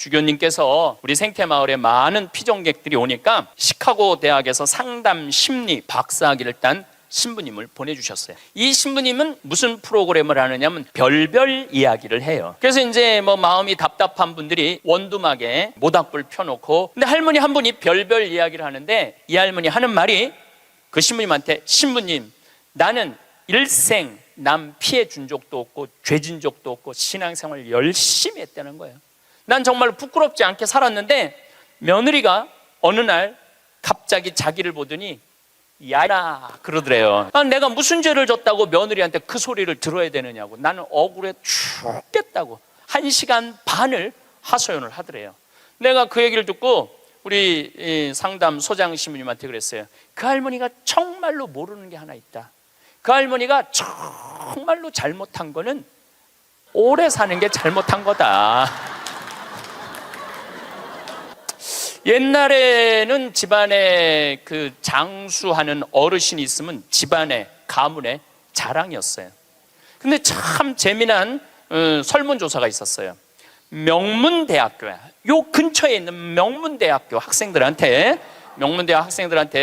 주교님께서 우리 생태마을에 많은 피정객들이 오니까 시카고 대학에서 상담 심리 박사학위를 딴 신부님을 보내주셨어요. 이 신부님은 무슨 프로그램을 하느냐면 별별 이야기를 해요. 그래서 이제 뭐 마음이 답답한 분들이 원두막에 모닥불 펴놓고, 근데 할머니 한 분이 별별 이야기를 하는데 이 할머니 하는 말이 그 신부님한테, 신부님, 나는 일생 남 피해 준 적도 없고 죄진 적도 없고 신앙생활 열심히 했다는 거예요. 난 정말 부끄럽지 않게 살았는데 며느리가 어느 날 갑자기 자기를 보더니 야라 그러더래요. 내가 무슨 죄를 졌다고 며느리한테 그 소리를 들어야 되느냐고. 나는 억울해 죽겠다고 1시간 반을 하소연을 하더래요. 내가 그 얘기를 듣고 우리 상담 소장 신부님한테 그랬어요. 그 할머니가 정말로 모르는 게 하나 있다. 그 할머니가 정말로 잘못한 거는 오래 사는 게 잘못한 거다. 옛날에는 집안에 그 장수하는 어르신이 있으면 집안에 가문의 자랑이었어요. 근데 참 재미난 설문조사가 있었어요. 명문대학교야. 요 근처에 있는 명문대학교 학생들한테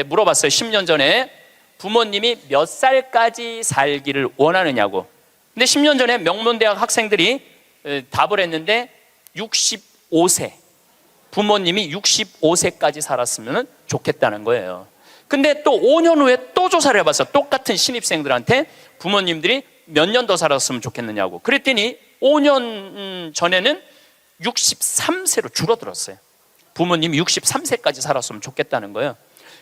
물어봤어요. 10년 전에 부모님이 몇 살까지 살기를 원하느냐고. 근데 10년 전에 명문대학 학생들이 답을 했는데 65세. 부모님이 65세까지 살았으면 좋겠다는 거예요. 근데 또 5년 후에 또 조사를 해봤어. 똑같은 신입생들한테 부모님들이 몇 년 더 살았으면 좋겠느냐고. 그랬더니 5년 전에는 63세로 줄어들었어요. 부모님이 63세까지 살았으면 좋겠다는 거예요.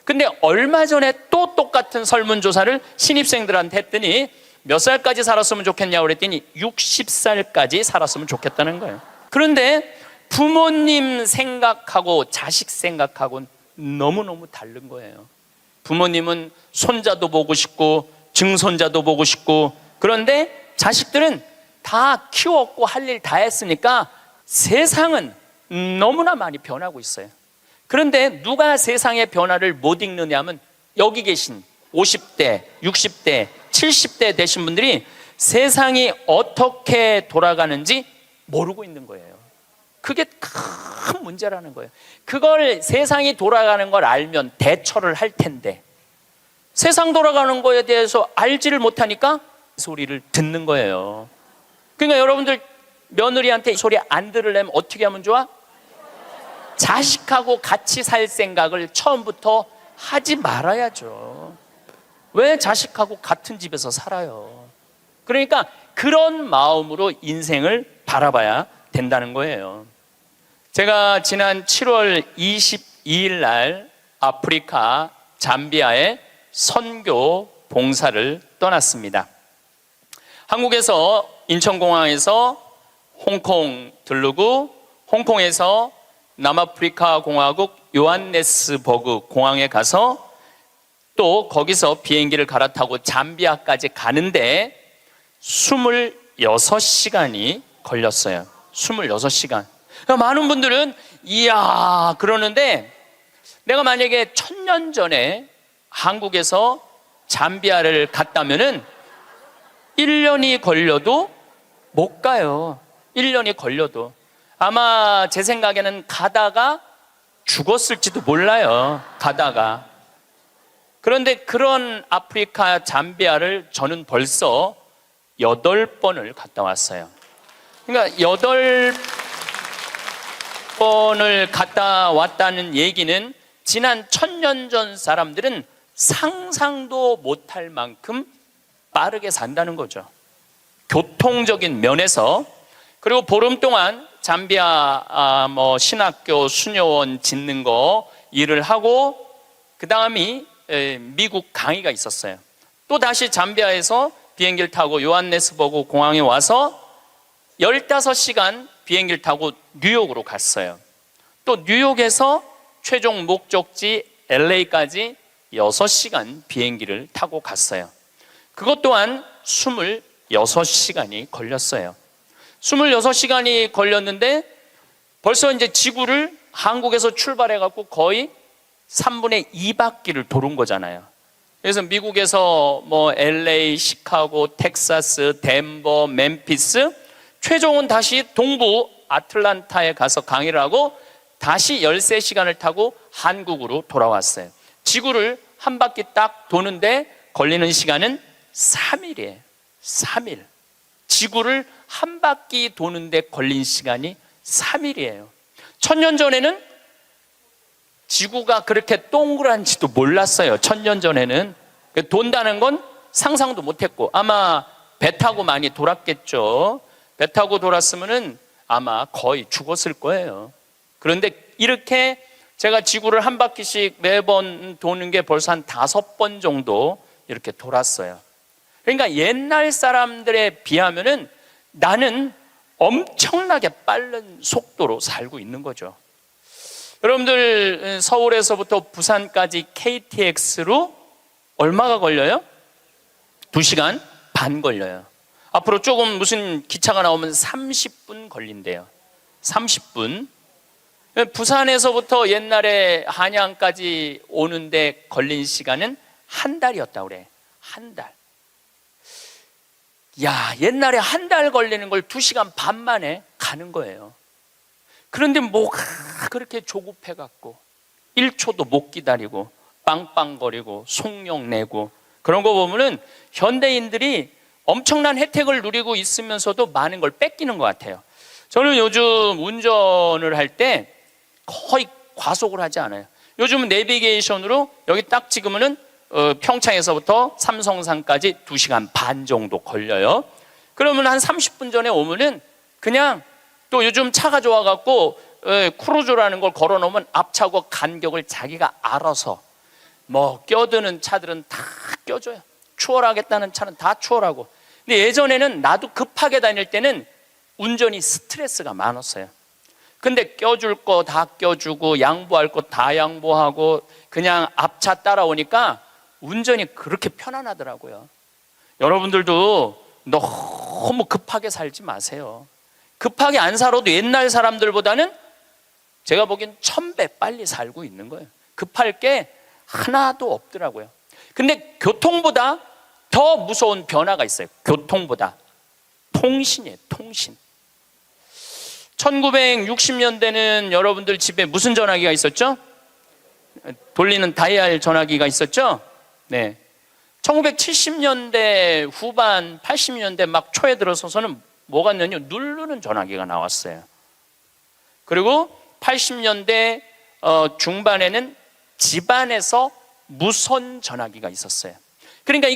근데 얼마 전에 또 똑같은 설문조사를 신입생들한테 했더니 몇 살까지 살았으면 좋겠냐고 그랬더니 60살까지 살았으면 좋겠다는 거예요. 그런데 부모님 생각하고 자식 생각하고는 너무너무 다른 거예요. 부모님은 손자도 보고 싶고 증손자도 보고 싶고, 그런데 자식들은 다 키웠고 할 일 다 했으니까 세상은 너무나 많이 변하고 있어요. 그런데 누가 세상의 변화를 못 읽느냐면 여기 계신 50대, 60대, 70대 되신 분들이 세상이 어떻게 돌아가는지 모르고 있는 거예요. 그게 큰 문제라는 거예요. 그걸 세상이 돌아가는 걸 알면 대처를 할 텐데 세상 돌아가는 거에 대해서 알지를 못하니까 소리를 듣는 거예요. 그러니까 여러분들 며느리한테 이 소리 안 들으려면 어떻게 하면 좋아? 자식하고 같이 살 생각을 처음부터 하지 말아야죠. 왜 자식하고 같은 집에서 살아요? 그러니까 그런 마음으로 인생을 바라봐야 된다는 거예요. 제가 지난 7월 22일 날 아프리카 잠비아에 선교 봉사를 떠났습니다. 한국에서 인천공항에서 홍콩 들르고 홍콩에서 남아프리카 공화국 요한네스버그 공항에 가서 또 거기서 비행기를 갈아타고 잠비아까지 가는데 26시간이 걸렸어요. 26시간. 많은 분들은 이야 그러는데, 내가 만약에 1000년 전에 한국에서 잠비아를 갔다면은 1년이 걸려도 못 가요. 1년이 걸려도 아마 제 생각에는 가다가 죽었을지도 몰라요. 가다가. 그런데 그런 아프리카 잠비아를 저는 벌써 8번을 갔다 왔어요. 그러니까 8번을 갔다 왔다는 얘기는 지난 1000년 전 사람들은 상상도 못할 만큼 빠르게 산다는 거죠. 교통적인 면에서. 그리고 보름 동안 잠비아 신학교 수녀원 짓는 거 일을 하고, 그 다음이 미국 강의가 있었어요. 또 다시 잠비아에서 비행기를 타고 요한네스버그 공항에 와서 15시간 비행기를 타고 뉴욕으로 갔어요. 또 뉴욕에서 최종 목적지 LA까지 6시간 비행기를 타고 갔어요. 그것 또한 26시간이 걸렸어요. 26시간이 걸렸는데 벌써 이제 지구를 한국에서 출발해갖고 거의 3분의 2바퀴를 도는 거잖아요. 그래서 미국에서 LA, 시카고, 텍사스, 덴버, 멤피스, 최종은 다시 동부 아틀란타에 가서 강의를 하고 다시 13시간을 타고 한국으로 돌아왔어요. 지구를 한 바퀴 딱 도는데 걸리는 시간은 3일이에요. 3일. 지구를 한 바퀴 도는데 걸린 시간이 3일이에요. 1000년 전에는 지구가 그렇게 동그란지도 몰랐어요. 1000년 전에는. 돈다는 건 상상도 못했고, 아마 배 타고 많이 돌았겠죠. 배 타고 돌았으면은 아마 거의 죽었을 거예요. 그런데 이렇게 제가 지구를 한 바퀴씩 매번 도는 게 벌써 한 5번 정도 이렇게 돌았어요. 그러니까 옛날 사람들에 비하면은 나는 엄청나게 빠른 속도로 살고 있는 거죠. 여러분들 서울에서부터 부산까지 KTX로 얼마가 걸려요? 2시간 반 걸려요. 앞으로 조금 무슨 기차가 나오면 30분 걸린대요. 30분. 부산에서부터 옛날에 한양까지 오는데 걸린 시간은 한 달이었다고 그래. 한 달. 야, 옛날에 한 달 걸리는 걸 2시간 반 만에 가는 거예요. 그런데 뭐가 그렇게 조급해갖고 1초도 못 기다리고 빵빵거리고 속력 내고 그런 거 보면은 현대인들이 엄청난 혜택을 누리고 있으면서도 많은 걸 뺏기는 것 같아요. 저는 요즘 운전을 할 때 거의 과속을 하지 않아요. 요즘은 내비게이션으로 여기 딱 찍으면은 평창에서부터 삼성산까지 2시간 반 정도 걸려요. 그러면 한 30분 전에 오면은 그냥 또 요즘 차가 좋아갖고 크루즈라는 걸 걸어놓으면 앞차고 간격을 자기가 알아서 뭐 껴드는 차들은 다 껴줘요. 추월하겠다는 차는 다 추월하고. 근데 예전에는 나도 급하게 다닐 때는 운전이 스트레스가 많았어요. 근데 껴줄 거 다 껴주고 양보할 거 다 양보하고 그냥 앞차 따라오니까 운전이 그렇게 편안하더라고요. 여러분들도 너무 급하게 살지 마세요. 급하게 안 살아도 옛날 사람들보다는 제가 보기엔 1000배 빨리 살고 있는 거예요. 급할 게 하나도 없더라고요. 근데 교통보다 더 무서운 변화가 있어요. 교통보다 통신이에요. 통신. 1960년대는 여러분들 집에 무슨 전화기가 있었죠? 돌리는 다이얼 전화기가 있었죠? 네. 1970년대 후반 80년대 막 초에 들어서서는 뭐가 있냐면 누르는 전화기가 나왔어요. 그리고 80년대 중반에는 집안에서 무선 전화기가 있었어요. 그러니까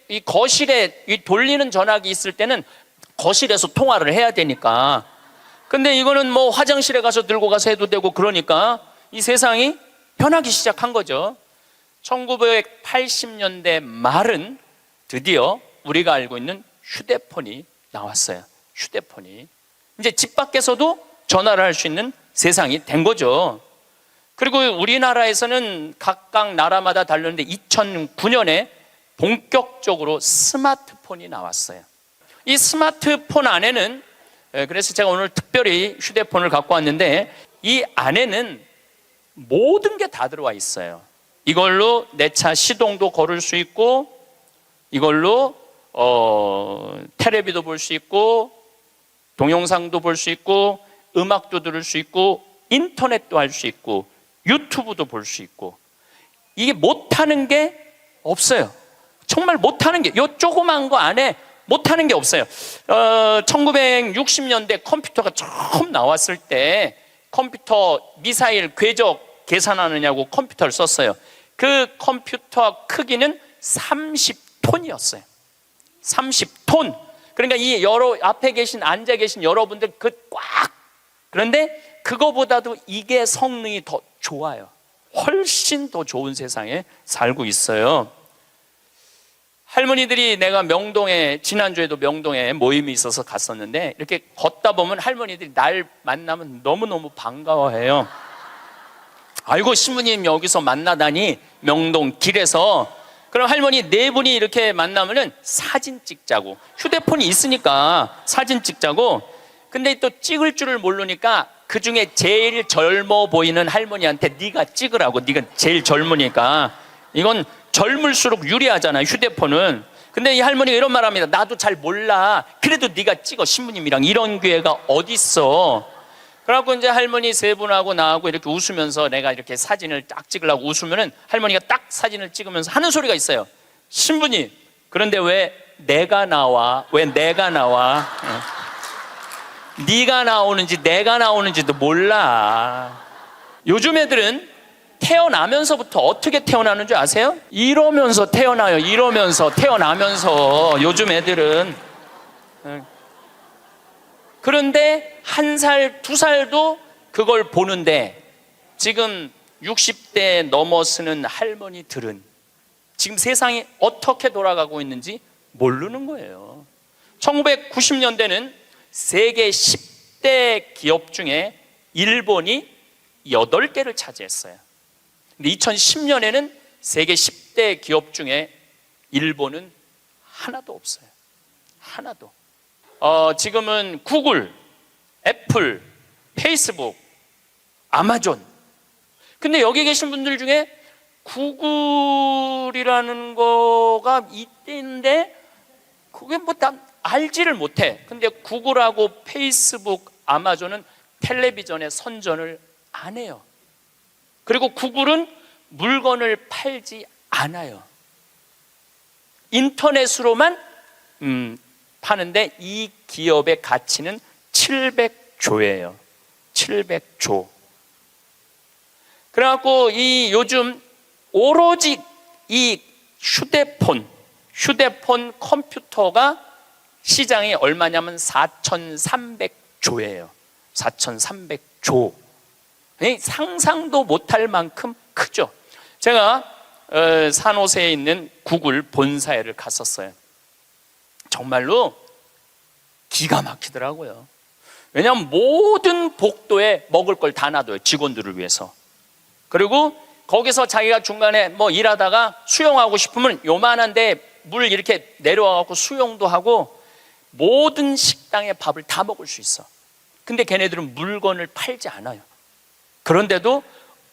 이 거실에 이 돌리는 전화기 있을 때는 거실에서 통화를 해야 되니까. 근데 이거는 뭐 화장실에 가서 들고 가서 해도 되고 그러니까 이 세상이 변하기 시작한 거죠. 1980년대 말은 드디어 우리가 알고 있는 휴대폰이 나왔어요. 휴대폰이. 이제 집 밖에서도 전화를 할 수 있는 세상이 된 거죠. 그리고 우리나라에서는 각각 나라마다 다르는데 2009년에 본격적으로 스마트폰이 나왔어요. 이 스마트폰 안에는, 그래서 제가 오늘 특별히 휴대폰을 갖고 왔는데 이 안에는 모든 게 다 들어와 있어요. 이걸로 내 차 시동도 걸을 수 있고, 이걸로 텔레비도 볼 수 있고, 동영상도 볼 수 있고, 음악도 들을 수 있고, 인터넷도 할 수 있고, 유튜브도 볼 수 있고. 이게 못하는 게 없어요. 정말 못하는 게, 요 조그만 거 안에 못하는 게 없어요. 1960년대 컴퓨터가 처음 나왔을 때 컴퓨터 미사일 궤적 계산하느냐고 컴퓨터를 썼어요. 그 컴퓨터 크기는 30톤이었어요. 30톤. 그러니까 이 앞에 앉아 계신 여러분들 그런데 그거보다도 이게 성능이 더 좋아요. 훨씬 더 좋은 세상에 살고 있어요. 할머니들이, 내가 지난주에도 명동에 모임이 있어서 갔었는데 이렇게 걷다 보면 할머니들이 날 만나면 너무너무 반가워해요. 아이고, 신부님 여기서 만나다니, 명동 길에서. 그럼 할머니 4분이 이렇게 만나면은 사진 찍자고, 휴대폰이 있으니까 사진 찍자고. 근데 또 찍을 줄을 모르니까 그 중에 제일 젊어 보이는 할머니한테 네가 찍으라고, 네가 제일 젊으니까. 이건 젊을수록 유리하잖아요, 휴대폰은. 근데 이 할머니가 이런 말 합니다. 나도 잘 몰라. 그래도 네가 찍어, 신부님이랑. 이런 기회가 어딨어. 그래갖고 이제 할머니 세 분하고 나하고 이렇게 웃으면서 내가 이렇게 사진을 딱 찍으려고 웃으면은 할머니가 딱 사진을 찍으면서 하는 소리가 있어요. 신부님, 그런데 왜 내가 나와? 왜 내가 나와? 네가 나오는지 내가 나오는지도 몰라. 요즘 애들은 태어나면서부터 어떻게 태어나는 줄 아세요? 이러면서 태어나요. 이러면서 태어나면서 요즘 애들은. 그런데 1살, 2살도 그걸 보는데 지금 60대 넘어서는 할머니들은 지금 세상이 어떻게 돌아가고 있는지 모르는 거예요. 1990년대는 세계 10대 기업 중에 일본이 8개를 차지했어요. 근데 2010년에는 세계 10대 기업 중에 일본은 하나도 없어요. 하나도. 지금은 구글, 애플, 페이스북, 아마존. 근데 여기 계신 분들 중에 구글이라는 거가 있는데 그게 뭐 다 알지를 못해. 근데 구글하고 페이스북, 아마존은 텔레비전에 선전을 안 해요. 그리고 구글은 물건을 팔지 않아요. 인터넷으로만 파는데 이 기업의 가치는 700조예요. 700조. 그래갖고 이 요즘 오로지 이 휴대폰 컴퓨터가 시장이 얼마냐면 4,300조예요. 4,300조. 상상도 못할 만큼 크죠. 제가 산호세에 있는 구글 본사에를 갔었어요. 정말로 기가 막히더라고요. 왜냐하면 모든 복도에 먹을 걸 다 놔둬요. 직원들을 위해서. 그리고 거기서 자기가 중간에 뭐 일하다가 수영하고 싶으면 요만한데 물 이렇게 내려와갖고 수영도 하고 모든 식당의 밥을 다 먹을 수 있어. 근데 걔네들은 물건을 팔지 않아요. 그런데도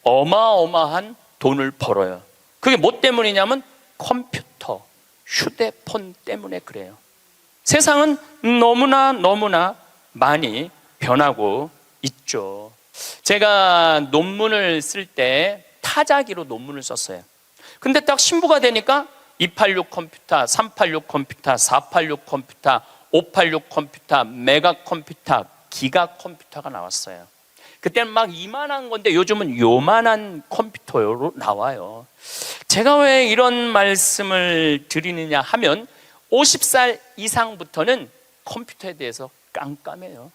어마어마한 돈을 벌어요. 그게 뭐 때문이냐면 컴퓨터, 휴대폰 때문에 그래요. 세상은 너무나 많이 변하고 있죠. 제가 논문을 쓸 때 타자기로 논문을 썼어요. 근데 딱 신부가 되니까 286 컴퓨터, 386 컴퓨터, 486 컴퓨터, 586 컴퓨터, 메가 컴퓨터, 기가 컴퓨터가 나왔어요. 그때는 막 이만한 건데 요즘은 요만한 컴퓨터로 나와요. 제가 왜 이런 말씀을 드리느냐 하면 50살 이상부터는 컴퓨터에 대해서 깜깜해요.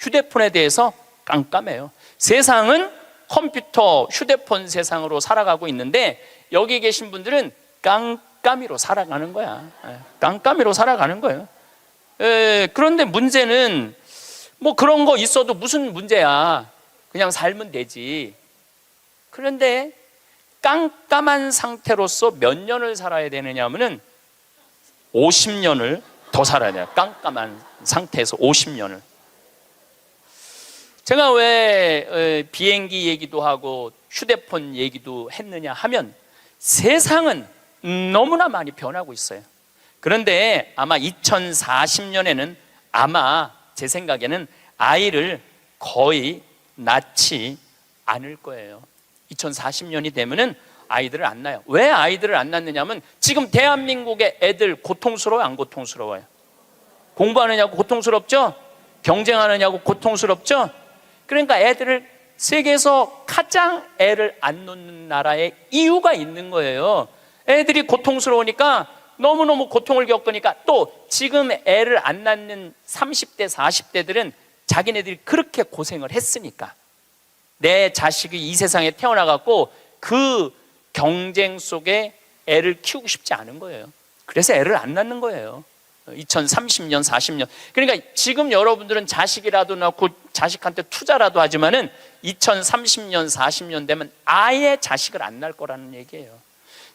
휴대폰에 대해서 깜깜해요. 세상은 컴퓨터, 휴대폰 세상으로 살아가고 있는데 여기 계신 분들은 깜깜이로 살아가는 거야. 깜깜이로 살아가는 거예요. 그런데 문제는 뭐 그런 거 있어도 무슨 문제야. 그냥 살면 되지. 그런데 깜깜한 상태로서 몇 년을 살아야 되느냐 하면은 50년을 더 살아야 돼요. 깜깜한 상태에서 50년을. 제가 왜 비행기 얘기도 하고 휴대폰 얘기도 했느냐 하면 세상은 너무나 많이 변하고 있어요. 그런데 아마 2040년에는 아마 제 생각에는 아이를 거의 낳지 않을 거예요. 2040년이 되면은 아이들을 안 낳아요. 왜 아이들을 안 낳느냐면 지금 대한민국의 애들 고통스러워요, 안 고통스러워요? 공부하느냐고 고통스럽죠? 경쟁하느냐고 고통스럽죠? 그러니까 애들을 세계에서 가장 애를 안 놓는 나라에 이유가 있는 거예요. 애들이 고통스러우니까 너무너무 고통을 겪으니까 또 지금 애를 안 낳는 30대, 40대들은 자기네들이 그렇게 고생을 했으니까 내 자식이 이 세상에 태어나갖고 그 경쟁 속에 애를 키우고 싶지 않은 거예요. 그래서 애를 안 낳는 거예요. 2030년, 40년. 그러니까 지금 여러분들은 자식이라도 낳고 자식한테 투자라도 하지만은 2030년, 40년 되면 아예 자식을 안 낳을 거라는 얘기예요.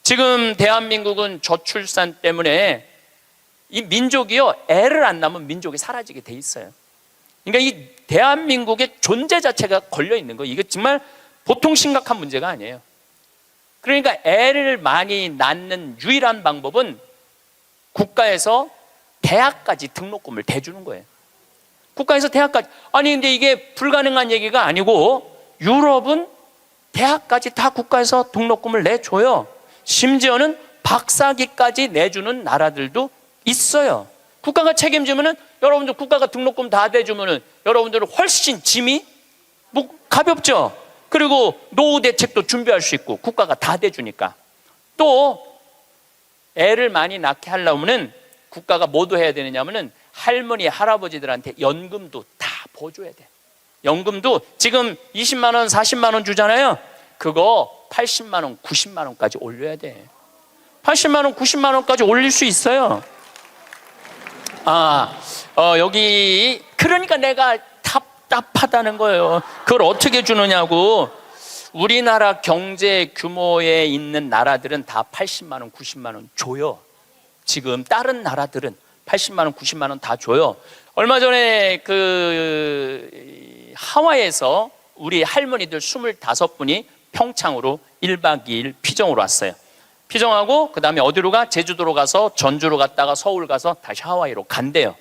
지금 대한민국은 저출산 때문에 이 민족이요, 애를 안 낳으면 민족이 사라지게 돼 있어요. 그러니까 이 대한민국의 존재 자체가 걸려 있는 거예요. 이게 정말 보통 심각한 문제가 아니에요. 그러니까 애를 많이 낳는 유일한 방법은 국가에서 대학까지 등록금을 대주는 거예요. 국가에서 대학까지. 아니 근데 이게 불가능한 얘기가 아니고 유럽은 대학까지 다 국가에서 등록금을 내줘요. 심지어는 박사학위까지 내주는 나라들도 있어요. 국가가 책임지면은, 여러분들 국가가 등록금 다 대주면은 여러분들은 훨씬 짐이 가볍죠. 그리고 노후 대책도 준비할 수 있고 국가가 다 대주니까. 또 애를 많이 낳게 하려면은 국가가 뭐도 해야 되느냐면은 할머니 할아버지들한테 연금도 다 보줘야 돼. 연금도 지금 20만 원 40만 원 주잖아요. 그거 80만 원 90만 원까지 올려야 돼. 80만 원 90만 원까지 올릴 수 있어요. 여기 그러니까 내가 답답하다는 거예요. 그걸 어떻게 주느냐고. 우리나라 경제 규모에 있는 나라들은 다 80만 원 90만 원 줘요. 지금 다른 나라들은 80만 원 90만 원 다 줘요. 얼마 전에 하와이에서 우리 할머니들 25분이 평창으로 1박 2일 피정으로 왔어요. 피정하고 그 다음에 어디로 가? 제주도로 가서 전주로 갔다가 서울 가서 다시 하와이로 간대요.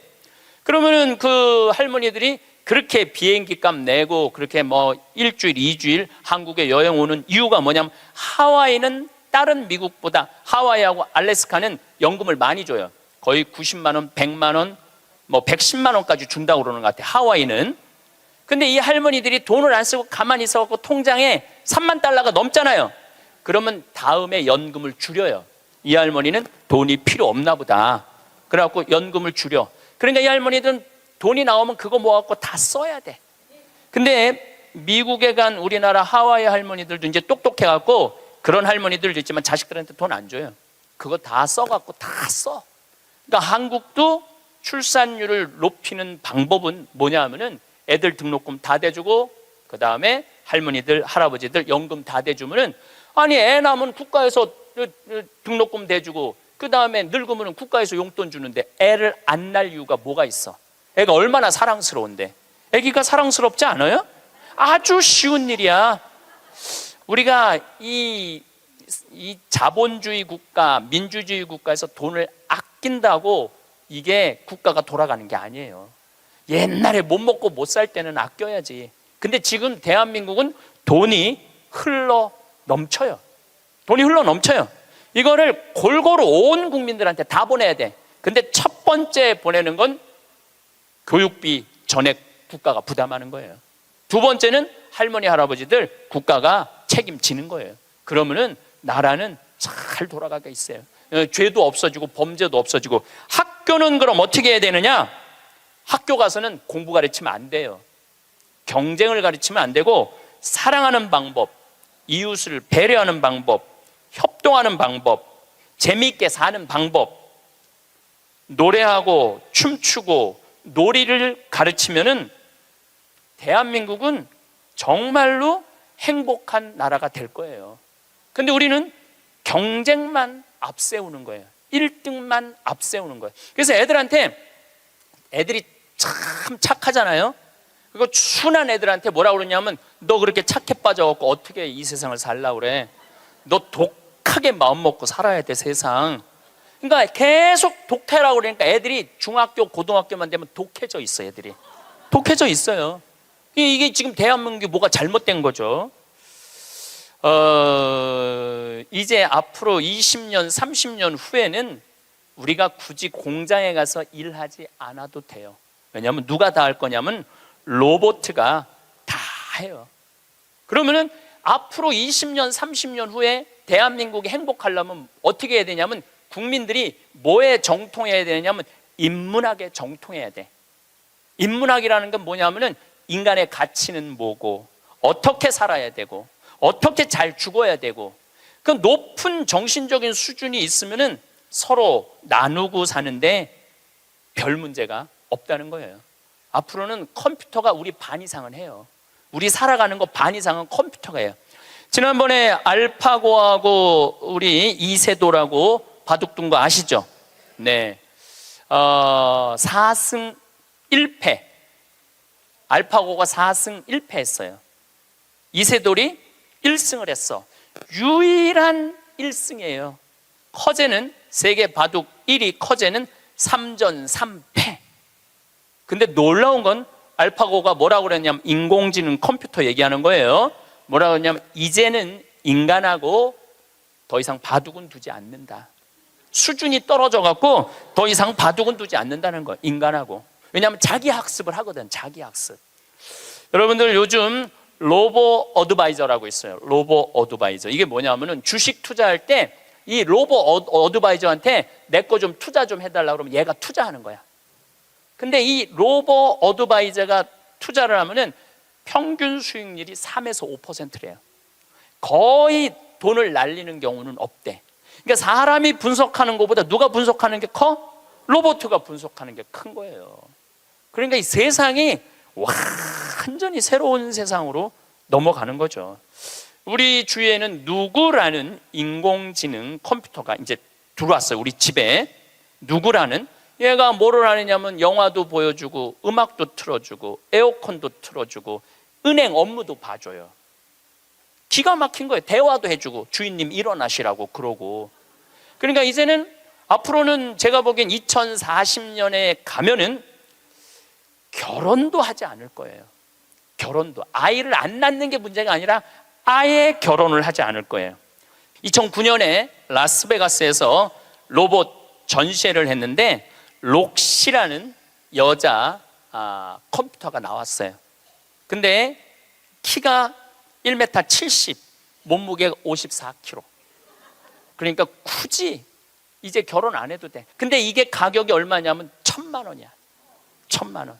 그러면은 그 할머니들이 그렇게 비행기 값 내고 그렇게 뭐 일주일, 2주일 한국에 여행 오는 이유가 뭐냐면, 하와이는 다른 미국보다, 하와이하고 알래스카는 연금을 많이 줘요. 거의 90만 원, 100만 원, 뭐 110만 원까지 준다고 그러는 것 같아요, 하와이는. 근데 이 할머니들이 돈을 안 쓰고 가만히 있어갖고 통장에 3만 달러가 넘잖아요. 그러면 다음에 연금을 줄여요. 이 할머니는 돈이 필요 없나 보다. 그래갖고 연금을 줄여. 그러니까 이 할머니들은 돈이 나오면 그거 모아갖고 다 써야 돼. 근데 미국에 간 우리나라 하와이 할머니들도 이제 똑똑해갖고, 그런 할머니들도 있지만 자식들한테 돈 안 줘요. 그거 다 써갖고 다 써. 그러니까 한국도 출산율을 높이는 방법은 뭐냐 하면은 애들 등록금 다 대주고, 그 다음에 할머니들 할아버지들 연금 다 대주면은, 아니 애 낳으면 국가에서 등록금 대주고 그 다음에 늙으면 국가에서 용돈 주는데 애를 안 낳을 이유가 뭐가 있어? 애가 얼마나 사랑스러운데. 애기가 사랑스럽지 않아요? 아주 쉬운 일이야. 우리가 이 자본주의 국가, 민주주의 국가에서 돈을 아낀다고 이게 국가가 돌아가는 게 아니에요. 옛날에 못 먹고 못 살 때는 아껴야지. 근데 지금 대한민국은 돈이 흘러 넘쳐요. 돈이 흘러 넘쳐요. 이거를 골고루 온 국민들한테 다 보내야 돼. 근데 첫 번째 보내는 건 교육비 전액 국가가 부담하는 거예요. 두 번째는 할머니 할아버지들 국가가 책임지는 거예요. 그러면은 나라는 잘 돌아가게 있어요. 죄도 없어지고 범죄도 없어지고. 학교는 그럼 어떻게 해야 되느냐? 학교 가서는 공부 가르치면 안 돼요. 경쟁을 가르치면 안 되고, 사랑하는 방법, 이웃을 배려하는 방법, 협동하는 방법, 재미있게 사는 방법, 노래하고 춤추고 놀이를 가르치면은 대한민국은 정말로 행복한 나라가 될 거예요. 근데 우리는 경쟁만 앞세우는 거예요. 1등만 앞세우는 거예요. 그래서 애들이 참 착하잖아요. 그리고 순한 애들한테 뭐라 그러냐면, 너 그렇게 착해 빠져갖고 어떻게 이 세상을 살라 그래? 너 독하게 마음 먹고 살아야 돼, 세상. 그러니까 계속 독해라고 그러니까 애들이 중학교, 고등학교만 되면 독해져 있어, 애들이. 독해져 있어요. 이게 지금 대한민국이 뭐가 잘못된 거죠. 이제 앞으로 20년, 30년 후에는 우리가 굳이 공장에 가서 일하지 않아도 돼요. 왜냐하면 누가 다 할 거냐면 로봇가 다 해요. 그러면은 앞으로 20년, 30년 후에 대한민국이 행복하려면 어떻게 해야 되냐면, 국민들이 뭐에 정통해야 되냐면 인문학에 정통해야 돼. 인문학이라는 건 뭐냐면은 인간의 가치는 뭐고, 어떻게 살아야 되고, 어떻게 잘 죽어야 되고, 그 높은 정신적인 수준이 있으면은 서로 나누고 사는데 별 문제가 없다는 거예요. 앞으로는 컴퓨터가 우리 반 이상은 해요. 우리 살아가는 거 반 이상은 컴퓨터가 해요. 지난번에 알파고하고 우리 이세돌하고 바둑 둔 거 아시죠? 네. 4승 1패. 알파고가 4승 1패 했어요. 이세돌이 1승을 했어. 유일한 1승이에요. 커제는 세계 바둑 1위 커제는 3전 3패. 근데 놀라운 건 알파고가 뭐라고 그랬냐면 인공지능 컴퓨터 얘기하는 거예요. 뭐라고 했냐면 이제는 인간하고 더 이상 바둑은 두지 않는다. 수준이 떨어져 갖고 더 이상 바둑은 두지 않는다는 거예요. 인간하고. 왜냐하면 자기 학습을 하거든. 자기 학습. 여러분들 요즘 로보 어드바이저라고 있어요. 로보 어드바이저. 이게 뭐냐면은 주식 투자할 때 이 로보 어드바이저한테 내 거 좀 투자 좀 해달라고 그러면 얘가 투자하는 거야. 근데 이 로보 어드바이저가 투자를 하면은 평균 수익률이 3에서 5%래요. 거의 돈을 날리는 경우는 없대. 그러니까 사람이 분석하는 것보다 누가 분석하는 게 커? 로봇가 분석하는 게 큰 거예요. 그러니까 이 세상이 완전히 새로운 세상으로 넘어가는 거죠. 우리 주위에는 누구라는 인공지능 컴퓨터가 이제 들어왔어요. 우리 집에. 누구라는? 얘가 뭐를 하느냐면 영화도 보여주고 음악도 틀어주고 에어컨도 틀어주고 은행 업무도 봐줘요. 기가 막힌 거예요. 대화도 해주고 주인님 일어나시라고 그러고. 그러니까 이제는 앞으로는 제가 보기엔 2040년에 가면은 결혼도 하지 않을 거예요. 결혼도. 아이를 안 낳는 게 문제가 아니라 아예 결혼을 하지 않을 거예요. 2009년에 라스베가스에서 로봇 전시회를 했는데 록시라는 여자 컴퓨터가 나왔어요. 근데 키가 1m 70, 몸무게가 54kg. 그러니까 굳이 이제 결혼 안 해도 돼. 근데 이게 가격이 얼마냐면 1,000만 원이야. 1,000만 원.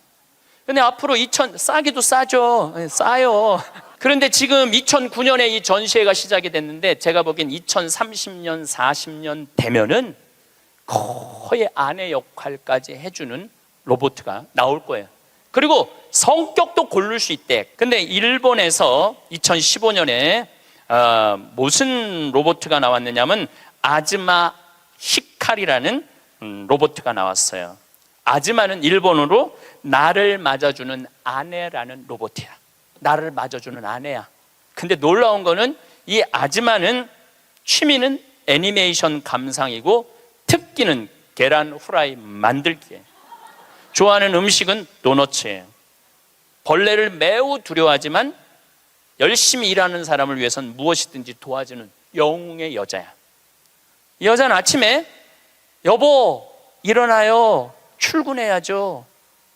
근데 앞으로 싸기도 싸죠. 싸요. 그런데 지금 2009년에 이 전시회가 시작이 됐는데 제가 보기엔 2030년, 40년 되면은 거의 아내 역할까지 해주는 로봇가 나올 거예요. 그리고 성격도 고를 수 있대. 근데 일본에서 2015년에 무슨 로봇가 나왔느냐면 아즈마 히카리라는 로봇가 나왔어요. 아즈마는 일본어로 나를 맞아주는 아내라는 로봇이야. 나를 맞아주는 아내야. 근데 놀라운 거는 이 아즈마는 취미는 애니메이션 감상이고 특기는 계란 후라이 만들기예요. 좋아하는 음식은 도너츠예요. 벌레를 매우 두려워하지만 열심히 일하는 사람을 위해서는 무엇이든지 도와주는 영웅의 여자야. 이 여자는 아침에 여보 일어나요. 출근해야죠.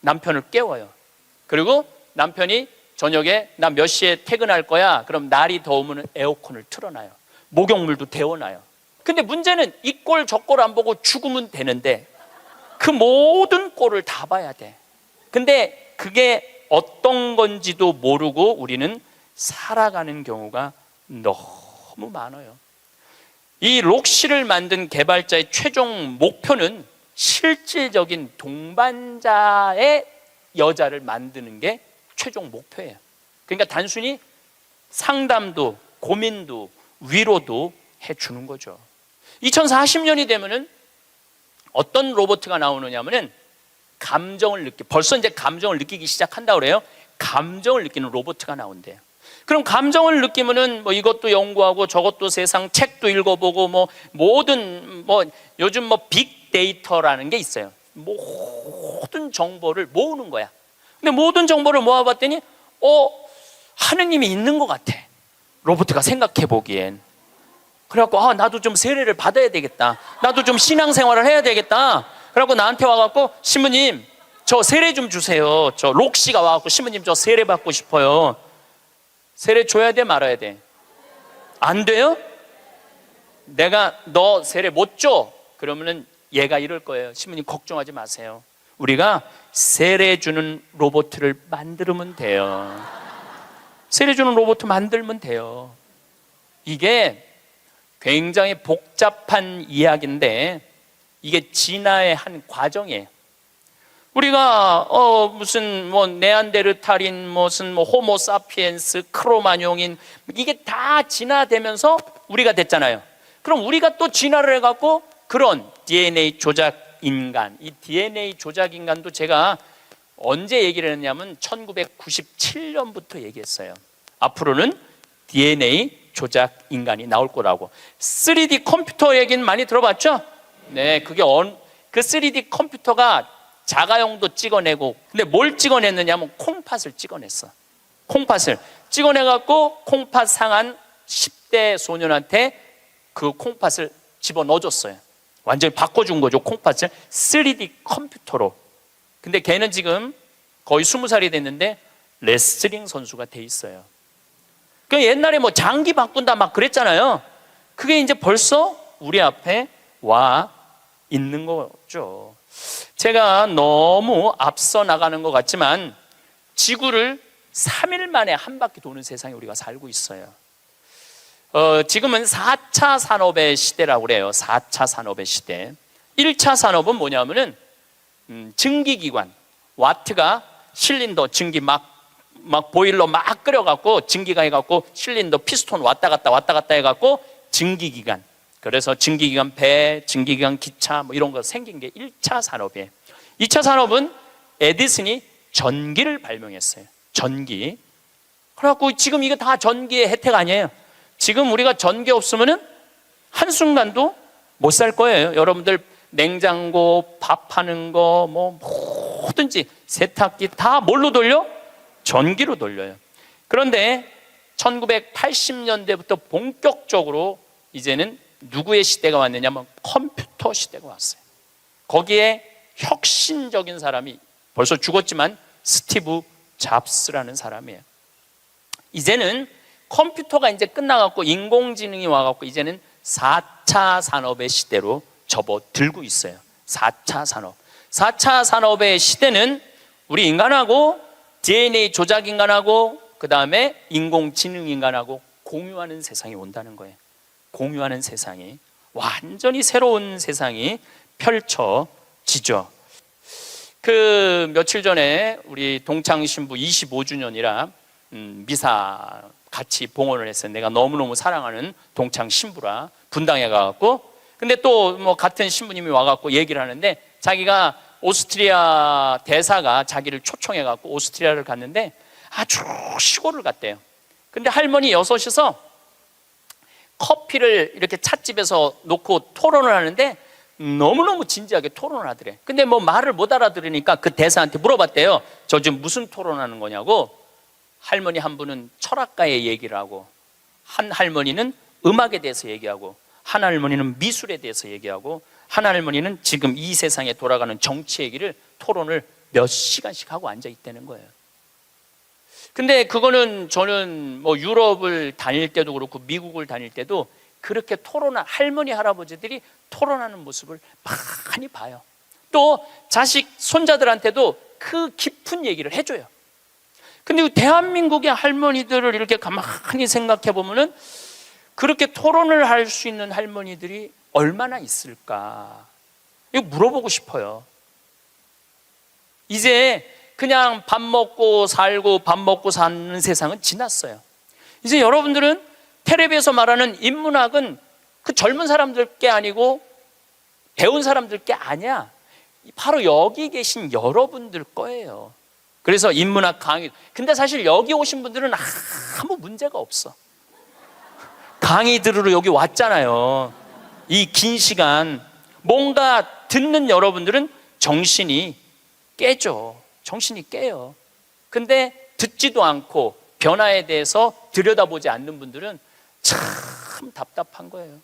남편을 깨워요. 그리고 남편이 저녁에 나 몇 시에 퇴근할 거야. 그럼 날이 더우면 에어컨을 틀어놔요. 목욕물도 데워놔요. 근데 문제는 이 꼴 저 꼴 안 보고 죽으면 되는데 그 모든 꼴을 다 봐야 돼. 근데 그게 어떤 건지도 모르고 우리는 살아가는 경우가 너무 많아요. 이 록시를 만든 개발자의 최종 목표는 실질적인 동반자의 여자를 만드는 게 최종 목표예요. 그러니까 단순히 상담도 고민도 위로도 해주는 거죠. 2040년이 되면은 어떤 로봇가 나오느냐면은 벌써 이제 감정을 느끼기 시작한다고 그래요. 감정을 느끼는 로봇가 나온대요. 그럼 감정을 느끼면은 뭐 이것도 연구하고 저것도 세상 책도 읽어보고 뭐 모든 요즘 빅데이터라는 게 있어요. 모든 정보를 모으는 거야. 근데 모든 정보를 모아봤더니 하느님이 있는 것 같아. 로봇가 생각해 보기엔. 그래갖고 나도 좀 세례를 받아야 되겠다. 나도 좀 신앙생활을 해야 되겠다. 그래갖고 나한테 와갖고 신부님 저 세례 좀 주세요. 저 록시가 와갖고 신부님 저 세례 받고 싶어요. 세례 줘야 돼 말아야 돼? 안 돼요? 내가 너 세례 못 줘. 그러면은 얘가 이럴 거예요. 신부님 걱정하지 마세요. 우리가 세례 주는 로봇을 만들면 돼요. 세례 주는 로봇 만들면 돼요. 이게 굉장히 복잡한 이야기인데 이게 진화의 한 과정이에요. 우리가 무슨 네안데르탈인 무슨 호모사피엔스 크로마뇽인 이게 다 진화되면서 우리가 됐잖아요. 그럼 우리가 또 진화를 해갖고 그런 DNA 조작 인간, 이 DNA 조작 인간도 제가 언제 얘기를 했냐면 1997년부터 얘기했어요. 앞으로는 DNA 조작 인간이 나올 거라고. 3D 컴퓨터 얘기는 많이 들어봤죠? 네, 그게 그 3D 컴퓨터가 자가용도 찍어내고, 근데 뭘 찍어냈느냐면 콩팥을 찍어냈어. 콩팥을 찍어내갖고 콩팥 상한 10대 소년한테 그 콩팥을 집어넣어줬어요. 완전히 바꿔준 거죠. 콩팥을 3D 컴퓨터로. 근데 걔는 지금 거의 20살이 됐는데 레슬링 선수가 돼 있어요. 그 옛날에 뭐 장기 바꾼다 막 그랬잖아요. 그게 이제 벌써 우리 앞에 와 있는 거죠. 제가 너무 앞서 나가는 것 같지만 지구를 3일 만에 한 바퀴 도는 세상에 우리가 살고 있어요. 지금은 4차 산업의 시대라고 그래요. 4차 산업의 시대. 1차 산업은 뭐냐면은 증기기관, 와트가 실린더 증기 막 보일러 막 끓여갖고 증기가 해갖고 실린더 피스톤 왔다 갔다 해갖고 증기기관. 그래서 증기기관 배, 증기기관 기차 뭐 이런 거 생긴 게 1차 산업이에요. 2차 산업은 에디슨이 전기를 발명했어요. 전기. 그래갖고 지금 이거 다 전기의 혜택 아니에요. 지금 우리가 전기 없으면은 한순간도 못 살 거예요. 여러분들 냉장고, 밥하는 거, 뭐 뭐든지 세탁기 다 뭘로 돌려? 전기로 돌려요. 그런데 1980년대부터 본격적으로 이제는 누구의 시대가 왔느냐면 컴퓨터 시대가 왔어요. 거기에 혁신적인 사람이 벌써 죽었지만 스티브 잡스라는 사람이에요. 이제는 컴퓨터가 이제 끝나갖고 인공지능이 와갖고 이제는 4차 산업의 시대로 접어들고 있어요. 4차 산업. 4차 산업의 시대는 우리 인간하고 DNA 조작 인간하고 그 다음에 인공지능 인간하고 공유하는 세상이 온다는 거예요. 공유하는 세상이, 완전히 새로운 세상이 펼쳐지죠. 그 며칠 전에 우리 동창 신부 25주년이라 미사 같이 봉헌을 했어요. 내가 너무너무 사랑하는 동창 신부라 분당에 가갖고, 근데 또 뭐 같은 신부님이 와갖고 얘기를 하는데 자기가 오스트리아 대사가 자기를 초청해갖고 오스트리아를 갔는데 아주 시골을 갔대요. 근데 할머니 6이서 커피를 이렇게 찻집에서 놓고 토론을 하는데 너무너무 진지하게 토론을 하더래. 근데 뭐 말을 못 알아들으니까 그 대사한테 물어봤대요. 저 지금 무슨 토론하는 거냐고. 할머니 한 분은 철학가의 얘기를 하고, 한 할머니는 음악에 대해서 얘기하고, 한 할머니는 미술에 대해서 얘기하고, 한 할머니는 지금 이 세상에 돌아가는 정치 얘기를 토론을 몇 시간씩 하고 앉아 있다는 거예요. 근데 그거는 저는 뭐 유럽을 다닐 때도 그렇고 미국을 다닐 때도 그렇게 할머니 할아버지들이 토론하는 모습을 많이 봐요. 또 자식 손자들한테도 그 깊은 얘기를 해줘요. 근데 대한민국의 할머니들을 이렇게 가만히 생각해 보면은 그렇게 토론을 할 수 있는 할머니들이 얼마나 있을까? 이거 물어보고 싶어요. 이제 그냥 밥 먹고 살고 밥 먹고 사는 세상은 지났어요. 이제 여러분들은 텔레비에서 말하는 인문학은 그 젊은 사람들 게 아니고 배운 사람들 게 아니야. 바로 여기 계신 여러분들 거예요. 그래서 인문학 강의, 근데 사실 여기 오신 분들은 아무 문제가 없어. 강의 들으러 여기 왔잖아요. 이 긴 시간 뭔가 듣는 여러분들은 정신이 깨죠. 정신이 깨요. 근데 듣지도 않고 변화에 대해서 들여다보지 않는 분들은 참 답답한 거예요.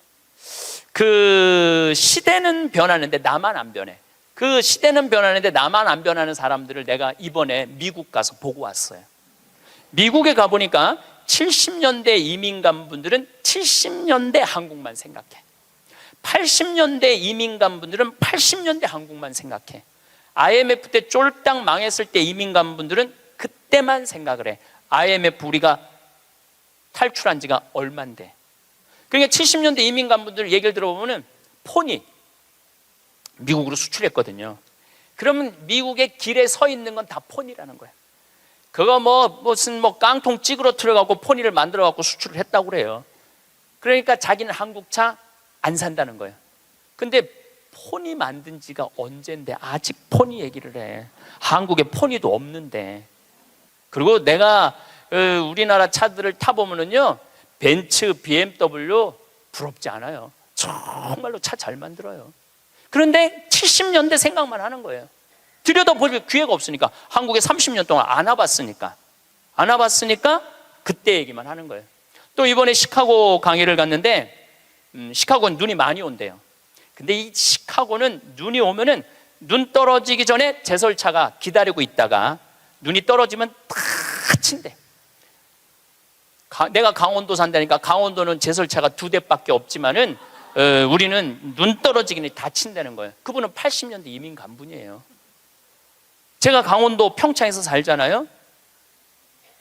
그 시대는 변하는데 나만 안 변해. 그 시대는 변하는데 나만 안 변하는 사람들을 내가 이번에 미국 가서 보고 왔어요. 미국에 가보니까 70년대 이민 간 분들은 70년대 한국만 생각해. 80년대 이민 간 분들은 80년대 한국만 생각해. IMF 때 쫄딱 망했을 때 이민 간 분들은 그때만 생각을 해. IMF 우리가 탈출한 지가 얼만데. 그러니까 70년대 이민 간 분들 얘기를 들어보면 폰이 미국으로 수출했거든요. 그러면 미국의 길에 서 있는 건 다 폰이라는 거예요. 그거 무슨 깡통 찌그러뜨려 갖고 폰이를 만들어 갖고 수출을 했다고 그래요. 그러니까 자기는 한국차 안 산다는 거예요. 근데 폰이 만든 지가 언젠데 아직 폰이 얘기를 해. 한국에 폰이도 없는데. 그리고 내가 우리나라 차들을 타보면은요, 벤츠, BMW 부럽지 않아요. 정말로 차 잘 만들어요. 그런데 70년대 생각만 하는 거예요. 들여다볼 기회가 없으니까. 한국에 30년 동안 안 와봤으니까 그때 얘기만 하는 거예요. 또 이번에 시카고 강의를 갔는데 시카고는 눈이 많이 온대요. 근데 이 시카고는 눈이 오면은 눈 떨어지기 전에 제설차가 기다리고 있다가 눈이 떨어지면 다 친대. 내가 강원도 산다니까 강원도는 제설차가 2대밖에 없지만은 우리는 눈 떨어지기 전에 다 친다는 거예요. 그분은 80년대 이민 간 분이에요. 제가 강원도 평창에서 살잖아요.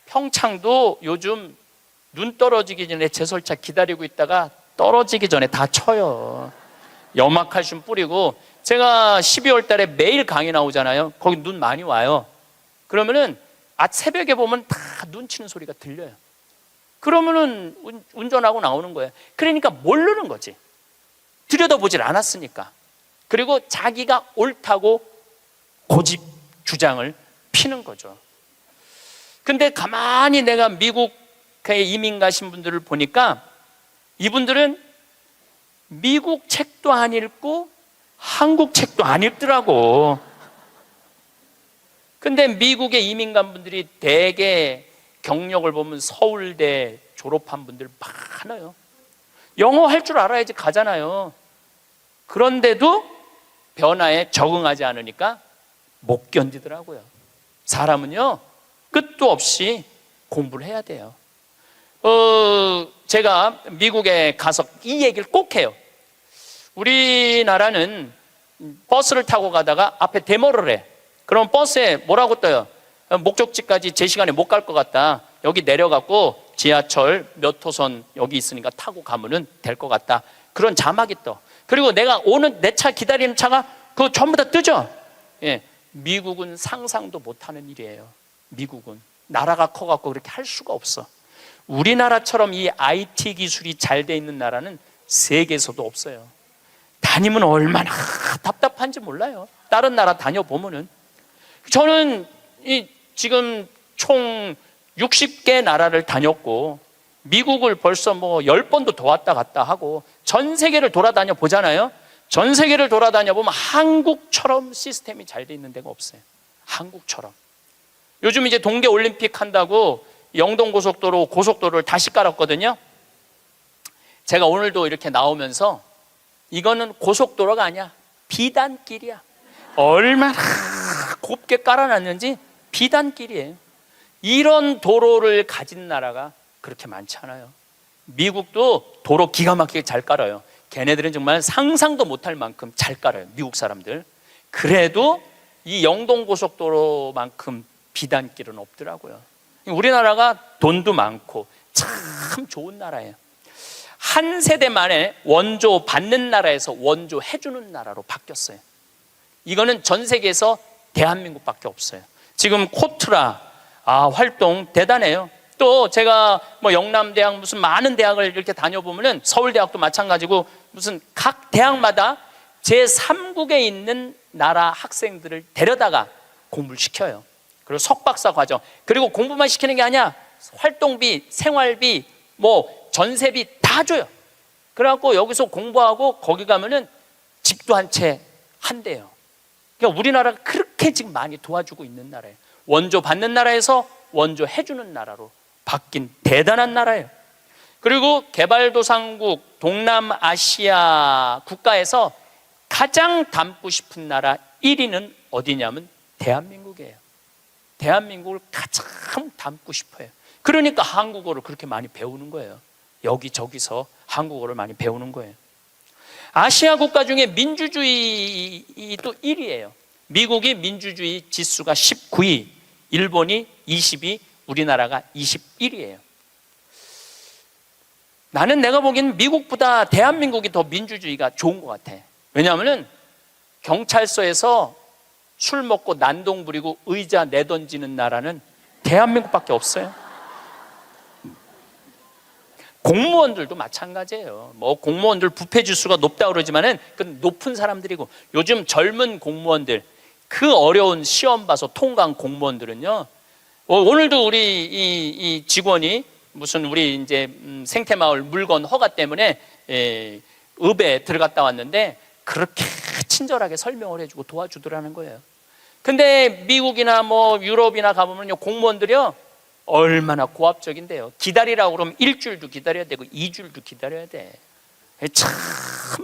평창도 요즘 눈 떨어지기 전에 제설차 기다리고 있다가 떨어지기 전에 다 쳐요. 염화칼슘 뿌리고. 제가 12월 달에 매일 강의 나오잖아요. 거기 눈 많이 와요. 그러면은 새벽에 보면 다 눈 치는 소리가 들려요. 그러면은 운전하고 나오는 거예요. 그러니까 모르는 거지. 들여다보질 않았으니까. 그리고 자기가 옳다고 고집 주장을 피는 거죠. 근데 가만히 내가 미국에 이민 가신 분들을 보니까 이분들은 미국 책도 안 읽고 한국 책도 안 읽더라고. 근데 미국에 이민 간 분들이 대개 경력을 보면 서울대 졸업한 분들 많아요. 영어 할 줄 알아야지 가잖아요. 그런데도 변화에 적응하지 않으니까 못 견디더라고요. 사람은요, 끝도 없이 공부를 해야 돼요. 제가 미국에 가서 이 얘기를 꼭 해요. 우리나라는 버스를 타고 가다가 앞에 데모를 해. 그럼 버스에 뭐라고 떠요? 목적지까지 제 시간에 못 갈 것 같다. 여기 내려갖고 지하철 몇 호선 여기 있으니까 타고 가면은 될 것 같다. 그런 자막이 떠. 그리고 내가 오는 내 차 기다리는 차가 그거 전부 다 뜨죠? 예. 미국은 상상도 못하는 일이에요. 미국은. 나라가 커갖고 그렇게 할 수가 없어. 우리나라처럼 이 IT 기술이 잘 돼 있는 나라는 세계에서도 없어요. 다니면 얼마나 답답한지 몰라요. 다른 나라 다녀보면은. 저는 지금 총 60개 나라를 다녔고 미국을 벌써 뭐 10번도 더 왔다 갔다 하고 전 세계를 돌아다녀 보잖아요. 전 세계를 돌아다녀 보면 한국처럼 시스템이 잘 돼 있는 데가 없어요. 한국처럼. 요즘 이제 동계올림픽 한다고 영동고속도로 고속도로를 다시 깔았거든요. 제가 오늘도 이렇게 나오면서 이거는 고속도로가 아니야. 비단길이야. 얼마나 곱게 깔아놨는지 비단길이에요. 이런 도로를 가진 나라가 그렇게 많지 않아요. 미국도 도로 기가 막히게 잘 깔아요. 걔네들은 정말 상상도 못할 만큼 잘 깔아요. 미국 사람들. 그래도 이 영동고속도로만큼 비단길은 없더라고요. 우리나라가 돈도 많고 참 좋은 나라예요. 한 세대 만에 원조 받는 나라에서 원조 해주는 나라로 바뀌었어요. 이거는 전 세계에서 대한민국밖에 없어요. 지금 코트라 활동 대단해요. 또 제가 뭐 영남대학 무슨 많은 대학을 이렇게 다녀보면은 서울대학도 마찬가지고 무슨 각 대학마다 제3국에 있는 나라 학생들을 데려다가 공부를 시켜요. 그리고 석박사 과정. 그리고 공부만 시키는 게 아니야. 활동비, 생활비, 뭐 전세비 다 줘요. 그래갖고 여기서 공부하고 거기 가면은 집도 한 채 한대요. 그러니까 우리나라가 그렇게 지금 많이 도와주고 있는 나라예요. 원조 받는 나라에서 원조 해주는 나라로 바뀐 대단한 나라예요. 그리고 개발도상국 동남아시아 국가에서 가장 닮고 싶은 나라 1위는 어디냐면 대한민국이에요. 대한민국을 가장 닮고 싶어요. 그러니까 한국어를 그렇게 많이 배우는 거예요. 여기저기서 한국어를 많이 배우는 거예요. 아시아 국가 중에 민주주의도 1위예요. 미국이 민주주의 지수가 19위, 일본이 20위, 우리나라가 21위예요. 나는 내가 보기엔 미국보다 대한민국이 더 민주주의가 좋은 것 같아. 왜냐하면 경찰서에서 술 먹고 난동 부리고 의자 내던지는 나라는 대한민국밖에 없어요. 공무원들도 마찬가지예요. 뭐 공무원들 부패 지수가 높다 그러지만은 그 높은 사람들이고 요즘 젊은 공무원들 그 어려운 시험 봐서 통과한 공무원들은요. 오늘도 우리 이 직원이 무슨 우리 이제 생태마을 물건 허가 때문에 읍에 들어갔다 왔는데 그렇게 친절하게 설명을 해주고 도와주더라는 거예요. 근데 미국이나 뭐 유럽이나 가보면요, 공무원들이요 얼마나 고압적인데요. 기다리라고 그러면 일주일도 기다려야 되고 2주일도 기다려야 돼. 참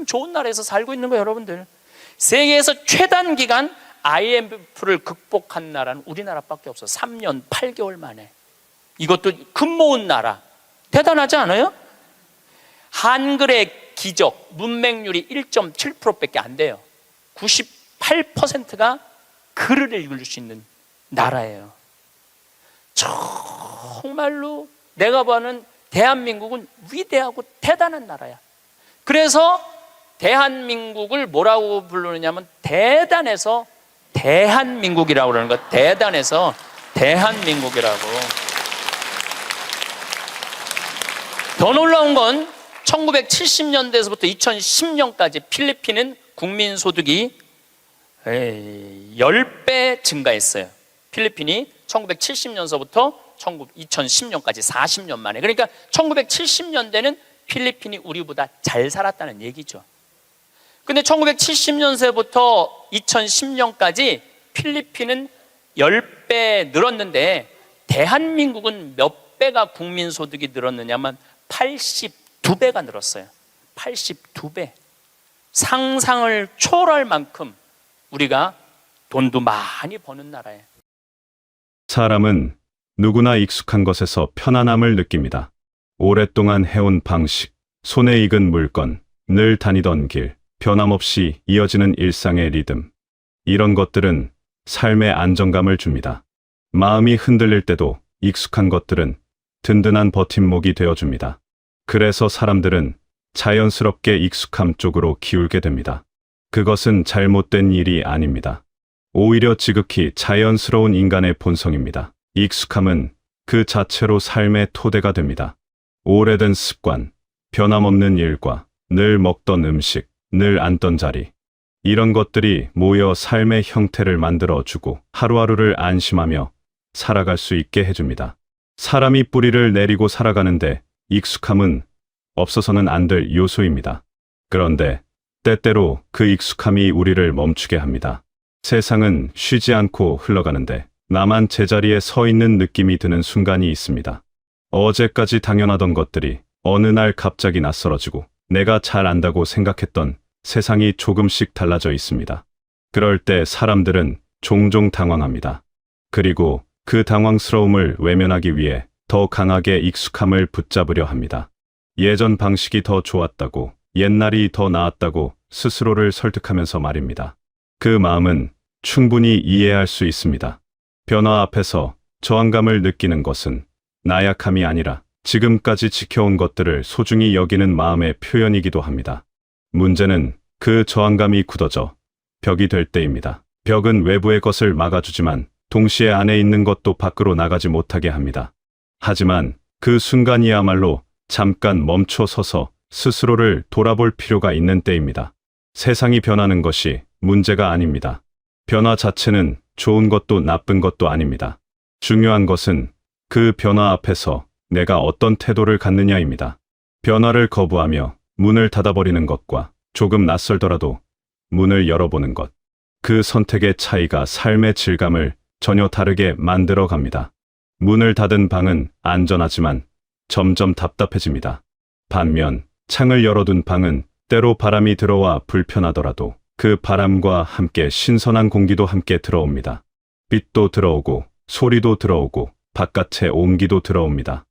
좋은 나라에서 살고 있는 거예요, 여러분들. 세계에서 최단 기간 IMF를 극복한 나라는 우리나라밖에 없어. 3년 8개월 만에. 이것도 금 모은 나라. 대단하지 않아요? 한글의 기적, 문맹률이 1.7%밖에 안 돼요. 98%가 글을 읽을 수 있는 나라예요. 정말로 내가 보는 대한민국은 위대하고 대단한 나라야. 그래서 대한민국을 뭐라고 부르느냐면 대단해서 대한민국이라고 그러는 거야. 대단해서 대한민국이라고. 더 놀라운 건 1970년대에서부터 2010년까지 필리핀은 국민소득이 10배 증가했어요. 필리핀이 1970년서부터 2010년까지 40년 만에. 그러니까 1970년대는 필리핀이 우리보다 잘 살았다는 얘기죠. 근데 1970년세부터 2010년까지 필리핀은 10배 늘었는데 대한민국은 몇 배가 국민소득이 늘었느냐면 82배가 늘었어요. 82배. 상상을 초월할 만큼 우리가 돈도 많이 버는 나라예요. 사람은 누구나 익숙한 것에서 편안함을 느낍니다. 오랫동안 해온 방식, 손에 익은 물건, 늘 다니던 길, 변함없이 이어지는 일상의 리듬. 이런 것들은 삶의 안정감을 줍니다. 마음이 흔들릴 때도 익숙한 것들은 든든한 버팀목이 되어줍니다. 그래서 사람들은 자연스럽게 익숙함 쪽으로 기울게 됩니다. 그것은 잘못된 일이 아닙니다. 오히려 지극히 자연스러운 인간의 본성입니다. 익숙함은 그 자체로 삶의 토대가 됩니다. 오래된 습관, 변함없는 일과 늘 먹던 음식, 늘 앉던 자리, 이런 것들이 모여 삶의 형태를 만들어주고 하루하루를 안심하며 살아갈 수 있게 해줍니다. 사람이 뿌리를 내리고 살아가는데 익숙함은 없어서는 안 될 요소입니다. 그런데 때때로 그 익숙함이 우리를 멈추게 합니다. 세상은 쉬지 않고 흘러가는데 나만 제자리에 서 있는 느낌이 드는 순간이 있습니다. 어제까지 당연하던 것들이 어느 날 갑자기 낯설어지고 내가 잘 안다고 생각했던 세상이 조금씩 달라져 있습니다. 그럴 때 사람들은 종종 당황합니다. 그리고 그 당황스러움을 외면하기 위해 더 강하게 익숙함을 붙잡으려 합니다. 예전 방식이 더 좋았다고, 옛날이 더 나았다고 스스로를 설득하면서 말입니다. 그 마음은 충분히 이해할 수 있습니다. 변화 앞에서 저항감을 느끼는 것은 나약함이 아니라 지금까지 지켜온 것들을 소중히 여기는 마음의 표현이기도 합니다. 문제는 그 저항감이 굳어져 벽이 될 때입니다. 벽은 외부의 것을 막아주지만 동시에 안에 있는 것도 밖으로 나가지 못하게 합니다. 하지만 그 순간이야말로 잠깐 멈춰 서서 스스로를 돌아볼 필요가 있는 때입니다. 세상이 변하는 것이 문제가 아닙니다. 변화 자체는 좋은 것도 나쁜 것도 아닙니다. 중요한 것은 그 변화 앞에서 내가 어떤 태도를 갖느냐입니다. 변화를 거부하며 문을 닫아버리는 것과 조금 낯설더라도 문을 열어보는 것. 그 선택의 차이가 삶의 질감을 전혀 다르게 만들어 갑니다. 문을 닫은 방은 안전하지만 점점 답답해집니다. 반면 창을 열어둔 방은 때로 바람이 들어와 불편하더라도 그 바람과 함께 신선한 공기도 함께 들어옵니다. 빛도 들어오고 소리도 들어오고 바깥의 온기도 들어옵니다.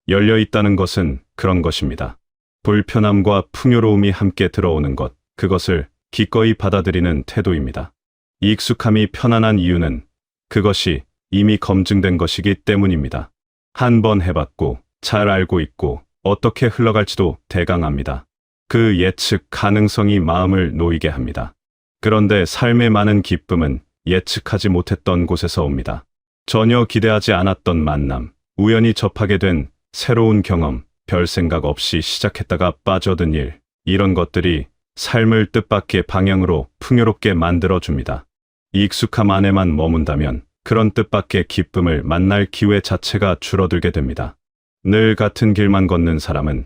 열려 있다는 것은 그런 것입니다. 불편함과 풍요로움이 함께 들어오는 것, 그것을 기꺼이 받아들이는 태도입니다. 익숙함이 편안한 이유는 그것이 이미 검증된 것이기 때문입니다. 한 번 해봤고 잘 알고 있고 어떻게 흘러갈지도 대강 압니다. 그 예측 가능성이 마음을 놓이게 합니다. 그런데 삶의 많은 기쁨은 예측하지 못했던 곳에서 옵니다. 전혀 기대하지 않았던 만남, 우연히 접하게 된 새로운 경험, 별 생각 없이 시작했다가 빠져든 일, 이런 것들이 삶을 뜻밖의 방향으로 풍요롭게 만들어줍니다. 익숙함 안에만 머문다면 그런 뜻밖의 기쁨을 만날 기회 자체가 줄어들게 됩니다. 늘 같은 길만 걷는 사람은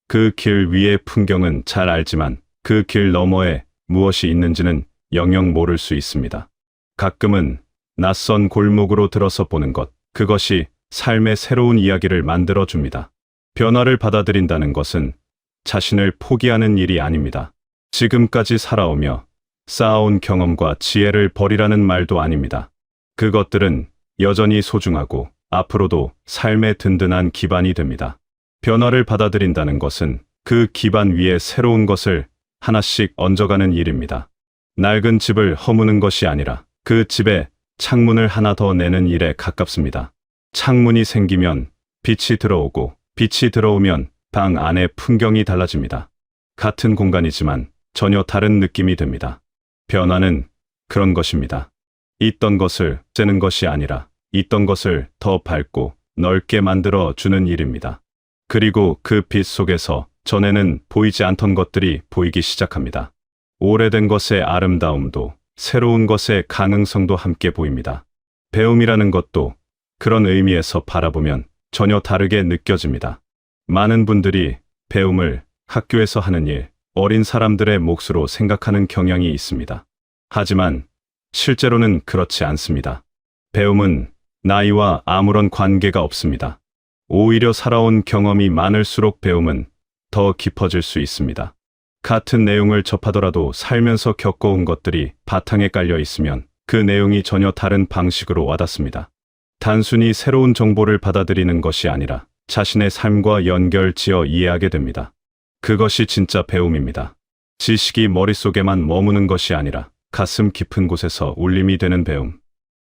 그 길 위의 풍경은 잘 알지만 그 길 너머에 무엇이 있는지는 영영 모를 수 있습니다. 가끔은 낯선 골목으로 들어서 보는 것, 그것이 삶의 새로운 이야기를 만들어 줍니다. 변화를 받아들인다는 것은 자신을 포기하는 일이 아닙니다. 지금까지 살아오며 쌓아온 경험과 지혜를 버리라는 말도 아닙니다. 그것들은 여전히 소중하고 앞으로도 삶의 든든한 기반이 됩니다. 변화를 받아들인다는 것은 그 기반 위에 새로운 것을 하나씩 얹어가는 일입니다. 낡은 집을 허무는 것이 아니라 그 집에 창문을 하나 더 내는 일에 가깝습니다. 창문이 생기면 빛이 들어오고 빛이 들어오면 방 안의 풍경이 달라집니다. 같은 공간이지만 전혀 다른 느낌이 듭니다. 변화는 그런 것입니다. 있던 것을 째는 것이 아니라 있던 것을 더 밝고 넓게 만들어 주는 일입니다. 그리고 그 빛 속에서 전에는 보이지 않던 것들이 보이기 시작합니다. 오래된 것의 아름다움도 새로운 것의 가능성도 함께 보입니다. 배움이라는 것도 그런 의미에서 바라보면 전혀 다르게 느껴집니다. 많은 분들이 배움을 학교에서 하는 일, 어린 사람들의 몫으로 생각하는 경향이 있습니다. 하지만 실제로는 그렇지 않습니다. 배움은 나이와 아무런 관계가 없습니다. 오히려 살아온 경험이 많을수록 배움은 더 깊어질 수 있습니다. 같은 내용을 접하더라도 살면서 겪어온 것들이 바탕에 깔려 있으면 그 내용이 전혀 다른 방식으로 와닿습니다. 단순히 새로운 정보를 받아들이는 것이 아니라 자신의 삶과 연결지어 이해하게 됩니다. 그것이 진짜 배움입니다. 지식이 머릿속에만 머무는 것이 아니라 가슴 깊은 곳에서 울림이 되는 배움.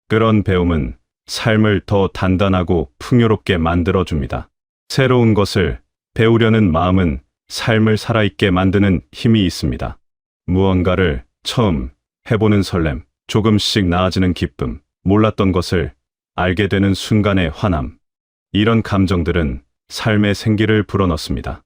그런 배움은 삶을 더 단단하고 풍요롭게 만들어줍니다. 새로운 것을 배우려는 마음은 삶을 살아있게 만드는 힘이 있습니다. 무언가를 처음 해보는 설렘, 조금씩 나아지는 기쁨, 몰랐던 것을 알게 되는 순간의 환함. 이런 감정들은 삶의 생기를 불어넣습니다.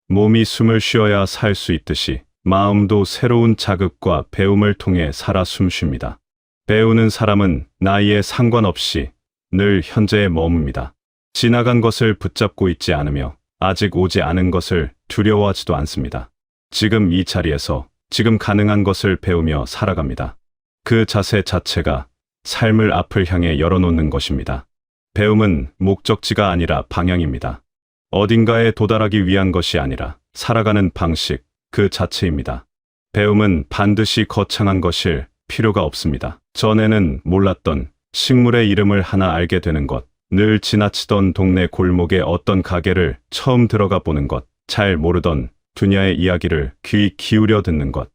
몸이 숨을 쉬어야 살 수 있듯이 마음도 새로운 자극과 배움을 통해 살아 숨쉽니다. 배우는 사람은 나이에 상관없이 늘 현재에 머뭅니다. 지나간 것을 붙잡고 있지 않으며 아직 오지 않은 것을 두려워하지도 않습니다. 지금 이 자리에서 지금 가능한 것을 배우며 살아갑니다. 그 자세 자체가 삶을 앞을 향해 열어놓는 것입니다. 배움은 목적지가 아니라 방향입니다. 어딘가에 도달하기 위한 것이 아니라 살아가는 방식 그 자체입니다. 배움은 반드시 거창한 것일 필요가 없습니다. 전에는 몰랐던 식물의 이름을 하나 알게 되는 것, 늘 지나치던 동네 골목의 어떤 가게를 처음 들어가 보는 것, 잘 모르던 분야의 이야기를 귀 기울여 듣는 것.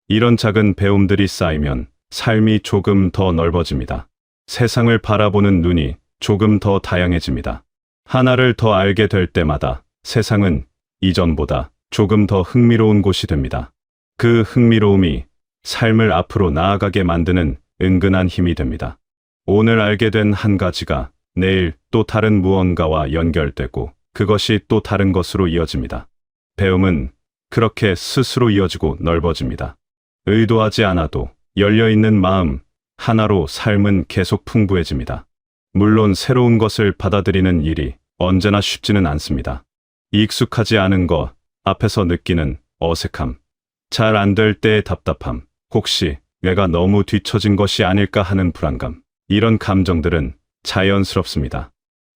이런 작은 배움들이 쌓이면 삶이 조금 더 넓어집니다. 세상을 바라보는 눈이 조금 더 다양해집니다. 하나를 더 알게 될 때마다 세상은 이전보다 조금 더 흥미로운 곳이 됩니다. 그 흥미로움이 삶을 앞으로 나아가게 만드는 은근한 힘이 됩니다. 오늘 알게 된 한 가지가 내일 또 다른 무언가와 연결되고 그것이 또 다른 것으로 이어집니다. 배움은 그렇게 스스로 이어지고 넓어집니다. 의도하지 않아도 열려있는 마음 하나로 삶은 계속 풍부해집니다. 물론 새로운 것을 받아들이는 일이 언제나 쉽지는 않습니다. 익숙하지 않은 것 앞에서 느끼는 어색함, 잘 안 될 때의 답답함, 혹시 내가 너무 뒤처진 것이 아닐까 하는 불안감, 이런 감정들은 자연스럽습니다.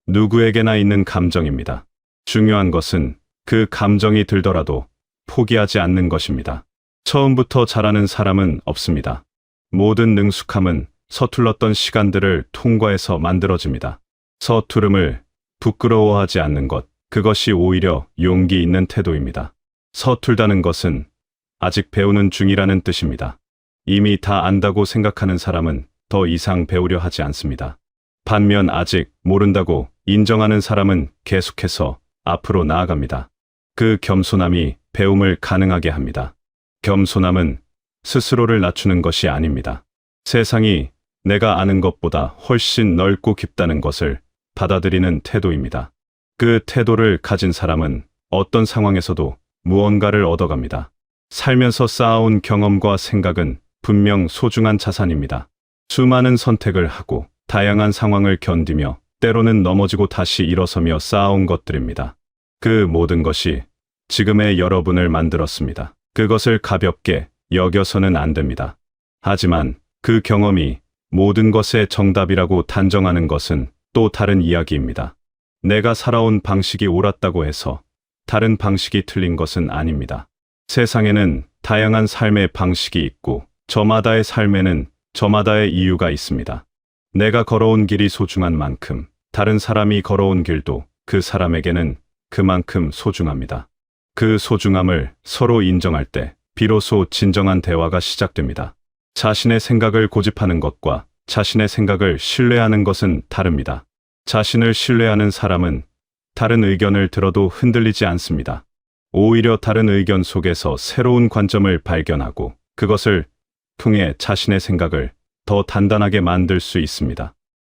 누구에게나 있는 감정입니다. 중요한 것은 그 감정이 들더라도 포기하지 않는 것입니다. 처음부터 잘하는 사람은 없습니다. 모든 능숙함은 서툴렀던 시간들을 통과해서 만들어집니다. 서투름을 부끄러워하지 않는 것, 그것이 오히려 용기 있는 태도입니다. 서툴다는 것은 아직 배우는 중이라는 뜻입니다. 이미 다 안다고 생각하는 사람은 더 이상 배우려 하지 않습니다. 반면 아직 모른다고 인정하는 사람은 계속해서 앞으로 나아갑니다. 그 겸손함이 배움을 가능하게 합니다. 겸손함은 스스로를 낮추는 것이 아닙니다. 세상이 내가 아는 것보다 훨씬 넓고 깊다는 것을 받아들이는 태도입니다. 그 태도를 가진 사람은 어떤 상황에서도 무언가를 얻어갑니다. 살면서 쌓아온 경험과 생각은 분명 소중한 자산입니다. 수많은 선택을 하고 다양한 상황을 견디며 때로는 넘어지고 다시 일어서며 쌓아온 것들입니다. 그 모든 것이 지금의 여러분을 만들었습니다. 그것을 가볍게 여겨서는 안 됩니다. 하지만 그 경험이 모든 것의 정답이라고 단정하는 것은 또 다른 이야기입니다. 내가 살아온 방식이 옳았다고 해서 다른 방식이 틀린 것은 아닙니다. 세상에는 다양한 삶의 방식이 있고 저마다의 삶에는 저마다의 이유가 있습니다. 내가 걸어온 길이 소중한 만큼 다른 사람이 걸어온 길도 그 사람에게는 그만큼 소중합니다. 그 소중함을 서로 인정할 때 비로소 진정한 대화가 시작됩니다. 자신의 생각을 고집하는 것과 자신의 생각을 신뢰하는 것은 다릅니다. 자신을 신뢰하는 사람은 다른 의견을 들어도 흔들리지 않습니다. 오히려 다른 의견 속에서 새로운 관점을 발견하고 그것을 통해 자신의 생각을 더 단단하게 만들 수 있습니다.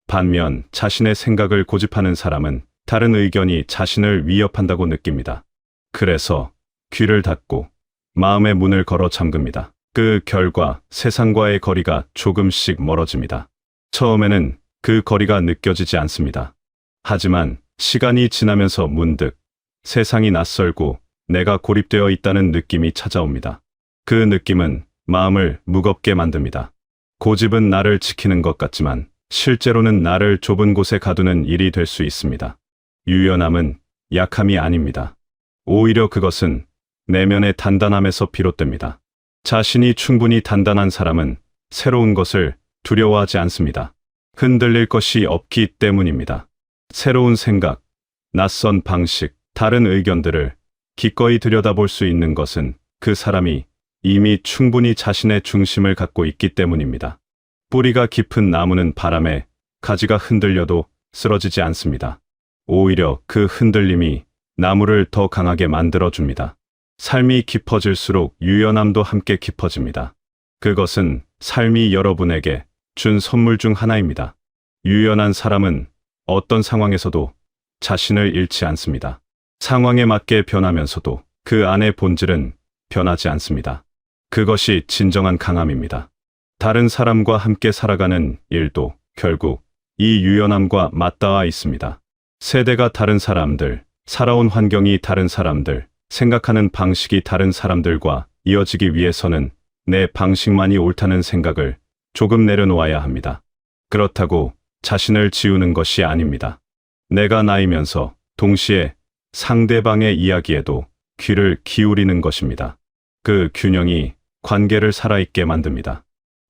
반면 자신의 생각을 고집하는 사람은 다른 의견이 자신을 위협한다고 느낍니다. 그래서 귀를 닫고 마음의 문을 걸어 잠깁니다. 그 결과 세상과의 거리가 조금씩 멀어집니다. 처음에는 그 거리가 느껴지지 않습니다. 하지만 시간이 지나면서 문득 세상이 낯설고 내가 고립되어 있다는 느낌이 찾아옵니다. 그 느낌은 마음을 무겁게 만듭니다. 고집은 나를 지키는 것 같지만 실제로는 나를 좁은 곳에 가두는 일이 될 수 있습니다. 유연함은 약함이 아닙니다. 오히려 그것은 내면의 단단함에서 비롯됩니다. 자신이 충분히 단단한 사람은 새로운 것을 두려워하지 않습니다. 흔들릴 것이 없기 때문입니다. 새로운 생각, 낯선 방식, 다른 의견들을 기꺼이 들여다볼 수 있는 것은 그 사람이 이미 충분히 자신의 중심을 갖고 있기 때문입니다. 뿌리가 깊은 나무는 바람에 가지가 흔들려도 쓰러지지 않습니다. 오히려 그 흔들림이 나무를 더 강하게 만들어줍니다. 삶이 깊어질수록 유연함도 함께 깊어집니다. 그것은 삶이 여러분에게 준 선물 중 하나입니다. 유연한 사람은 어떤 상황에서도 자신을 잃지 않습니다. 상황에 맞게 변하면서도 그 안의 본질은 변하지 않습니다. 그것이 진정한 강함입니다. 다른 사람과 함께 살아가는 일도 결국 이 유연함과 맞닿아 있습니다. 세대가 다른 사람들, 살아온 환경이 다른 사람들, 생각하는 방식이 다른 사람들과 이어지기 위해서는 내 방식만이 옳다는 생각을 조금 내려놓아야 합니다. 그렇다고 자신을 지우는 것이 아닙니다. 내가 나이면서 동시에 상대방의 이야기에도 귀를 기울이는 것입니다. 그 균형이 관계를 살아있게 만듭니다.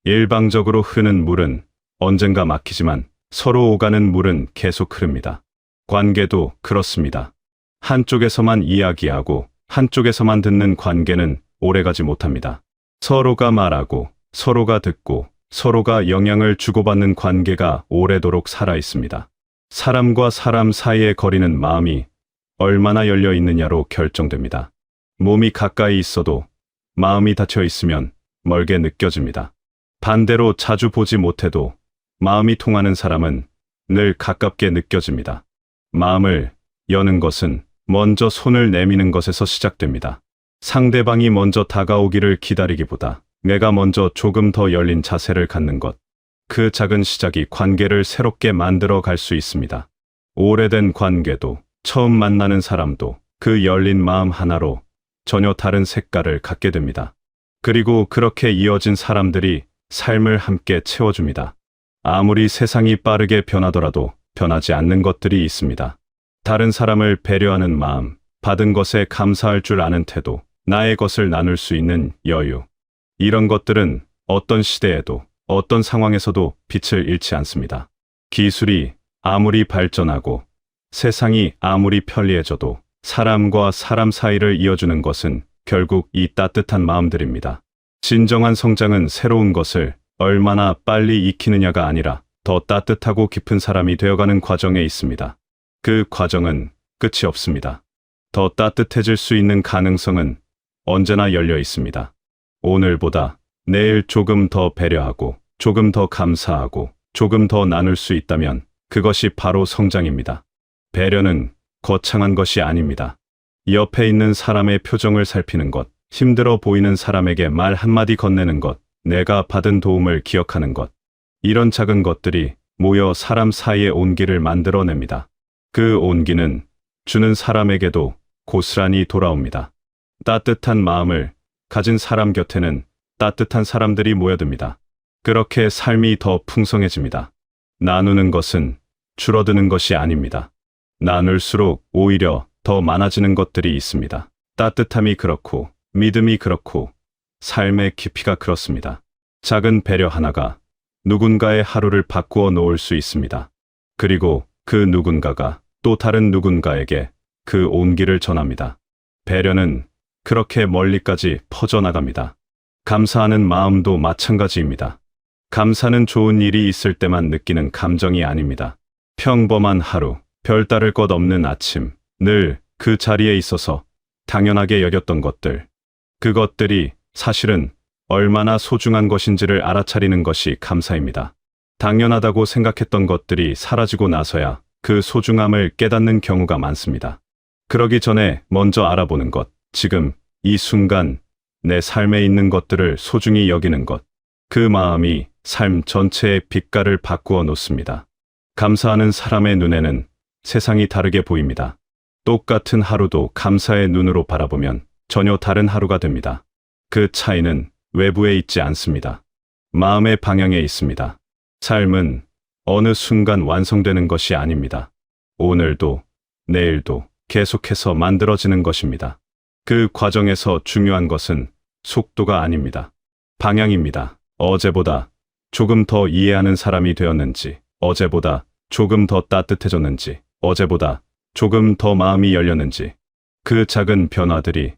일방적으로 흐르는 물은 언젠가 막히지만 서로 오가는 물은 계속 흐릅니다. 관계도 그렇습니다. 한쪽에서만 이야기하고 한쪽에서만 듣는 관계는 오래가지 못합니다. 서로가 말하고 서로가 듣고 서로가 영향을 주고받는 관계가 오래도록 살아있습니다. 사람과 사람 사이의 거리는 마음이 얼마나 열려 있느냐로 결정됩니다. 몸이 가까이 있어도 마음이 닫혀 있으면 멀게 느껴집니다. 반대로 자주 보지 못해도 마음이 통하는 사람은 늘 가깝게 느껴집니다. 마음을 여는 것은 먼저 손을 내미는 것에서 시작됩니다. 상대방이 먼저 다가오기를 기다리기보다 내가 먼저 조금 더 열린 자세를 갖는 것. 그 작은 시작이 관계를 새롭게 만들어 갈 수 있습니다. 오래된 관계도 처음 만나는 사람도 그 열린 마음 하나로 전혀 다른 색깔을 갖게 됩니다. 그리고 그렇게 이어진 사람들이 삶을 함께 채워줍니다. 아무리 세상이 빠르게 변하더라도 변하지 않는 것들이 있습니다. 다른 사람을 배려하는 마음, 받은 것에 감사할 줄 아는 태도, 나의 것을 나눌 수 있는 여유. 이런 것들은 어떤 시대에도 어떤 상황에서도 빛을 잃지 않습니다. 기술이 아무리 발전하고 세상이 아무리 편리해져도 사람과 사람 사이를 이어주는 것은 결국 이 따뜻한 마음들입니다. 진정한 성장은 새로운 것을 얼마나 빨리 익히느냐가 아니라 더 따뜻하고 깊은 사람이 되어가는 과정에 있습니다. 그 과정은 끝이 없습니다. 더 따뜻해질 수 있는 가능성은 언제나 열려 있습니다. 오늘보다 내일 조금 더 배려하고 조금 더 감사하고 조금 더 나눌 수 있다면 그것이 바로 성장입니다. 배려는 거창한 것이 아닙니다. 옆에 있는 사람의 표정을 살피는 것, 힘들어 보이는 사람에게 말 한마디 건네는 것, 내가 받은 도움을 기억하는 것. 이런 작은 것들이 모여 사람 사이의 온기를 만들어냅니다. 그 온기는 주는 사람에게도 고스란히 돌아옵니다. 따뜻한 마음을 가진 사람 곁에는 따뜻한 사람들이 모여듭니다. 그렇게 삶이 더 풍성해집니다. 나누는 것은 줄어드는 것이 아닙니다. 나눌수록 오히려 더 많아지는 것들이 있습니다. 따뜻함이 그렇고, 믿음이 그렇고, 삶의 깊이가 그렇습니다. 작은 배려 하나가 누군가의 하루를 바꾸어 놓을 수 있습니다. 그리고 그 누군가가 또 다른 누군가에게 그 온기를 전합니다. 배려는 그렇게 멀리까지 퍼져나갑니다. 감사하는 마음도 마찬가지입니다. 감사는 좋은 일이 있을 때만 느끼는 감정이 아닙니다. 평범한 하루, 별다를 것 없는 아침, 늘 그 자리에 있어서 당연하게 여겼던 것들. 그것들이 사실은 얼마나 소중한 것인지를 알아차리는 것이 감사입니다. 당연하다고 생각했던 것들이 사라지고 나서야 그 소중함을 깨닫는 경우가 많습니다. 그러기 전에 먼저 알아보는 것, 지금 이 순간 내 삶에 있는 것들을 소중히 여기는 것, 그 마음이 삶 전체의 빛깔을 바꾸어 놓습니다. 감사하는 사람의 눈에는 세상이 다르게 보입니다. 똑같은 하루도 감사의 눈으로 바라보면 전혀 다른 하루가 됩니다. 그 차이는 외부에 있지 않습니다. 마음의 방향에 있습니다. 삶은 어느 순간 완성되는 것이 아닙니다. 오늘도, 내일도 계속해서 만들어지는 것입니다. 그 과정에서 중요한 것은 속도가 아닙니다. 방향입니다. 어제보다 조금 더 이해하는 사람이 되었는지, 어제보다 조금 더 따뜻해졌는지, 어제보다 조금 더 마음이 열렸는지, 그 작은 변화들이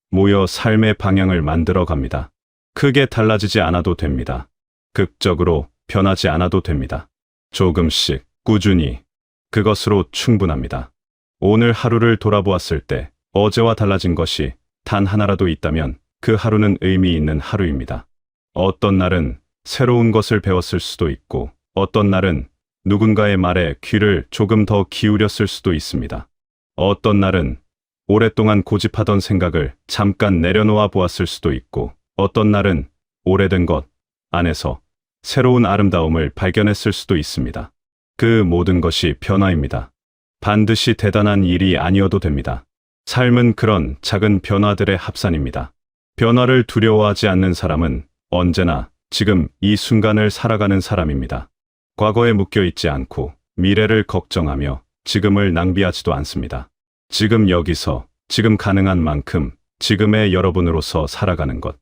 모여 삶의 방향을 만들어 갑니다. 크게 달라지지 않아도 됩니다. 극적으로 변하지 않아도 됩니다. 조금씩, 꾸준히, 그것으로 충분합니다. 오늘 하루를 돌아보았을 때 어제와 달라진 것이 단 하나라도 있다면 그 하루는 의미 있는 하루입니다. 어떤 날은 새로운 것을 배웠을 수도 있고, 어떤 날은 누군가의 말에 귀를 조금 더 기울였을 수도 있습니다. 어떤 날은 오랫동안 고집하던 생각을 잠깐 내려놓아 보았을 수도 있고, 어떤 날은 오래된 것 안에서 새로운 아름다움을 발견했을 수도 있습니다. 그 모든 것이 변화입니다. 반드시 대단한 일이 아니어도 됩니다. 삶은 그런 작은 변화들의 합산입니다. 변화를 두려워하지 않는 사람은 언제나 지금 이 순간을 살아가는 사람입니다. 과거에 묶여있지 않고 미래를 걱정하며 지금을 낭비하지도 않습니다. 지금 여기서, 지금 가능한 만큼 지금의 여러분으로서 살아가는 것.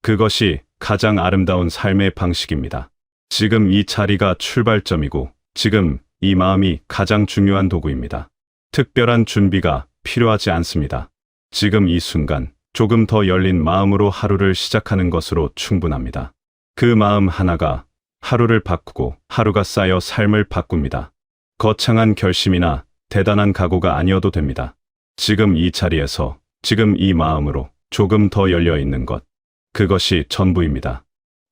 그것이 가장 아름다운 삶의 방식입니다. 지금 이 자리가 출발점이고, 지금 이 마음이 가장 중요한 도구입니다. 특별한 준비가 필요하지 않습니다. 지금 이 순간, 조금 더 열린 마음으로 하루를 시작하는 것으로 충분합니다. 그 마음 하나가 하루를 바꾸고 하루가 쌓여 삶을 바꿉니다. 거창한 결심이나 대단한 각오가 아니어도 됩니다. 지금 이 자리에서, 지금 이 마음으로 조금 더 열려 있는 것. 그것이 전부입니다.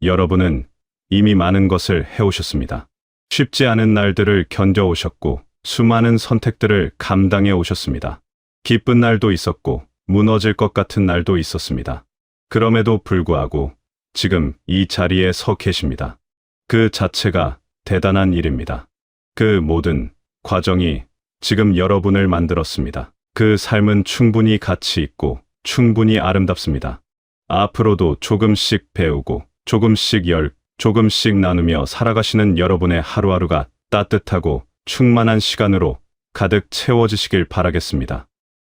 여러분은 이미 많은 것을 해오셨습니다. 쉽지 않은 날들을 견뎌오셨고, 수많은 선택들을 감당해 오셨습니다. 기쁜 날도 있었고, 무너질 것 같은 날도 있었습니다. 그럼에도 불구하고 지금 이 자리에 서 계십니다. 그 자체가 대단한 일입니다. 그 모든 과정이 지금 여러분을 만들었습니다. 그 삶은 충분히 가치 있고 충분히 아름답습니다. 앞으로도 조금씩 배우고 조금씩 나누며 살아가시는 여러분의 하루하루가 따뜻하고 충만한 시간으로 가득 채워지시길 바라겠습니다.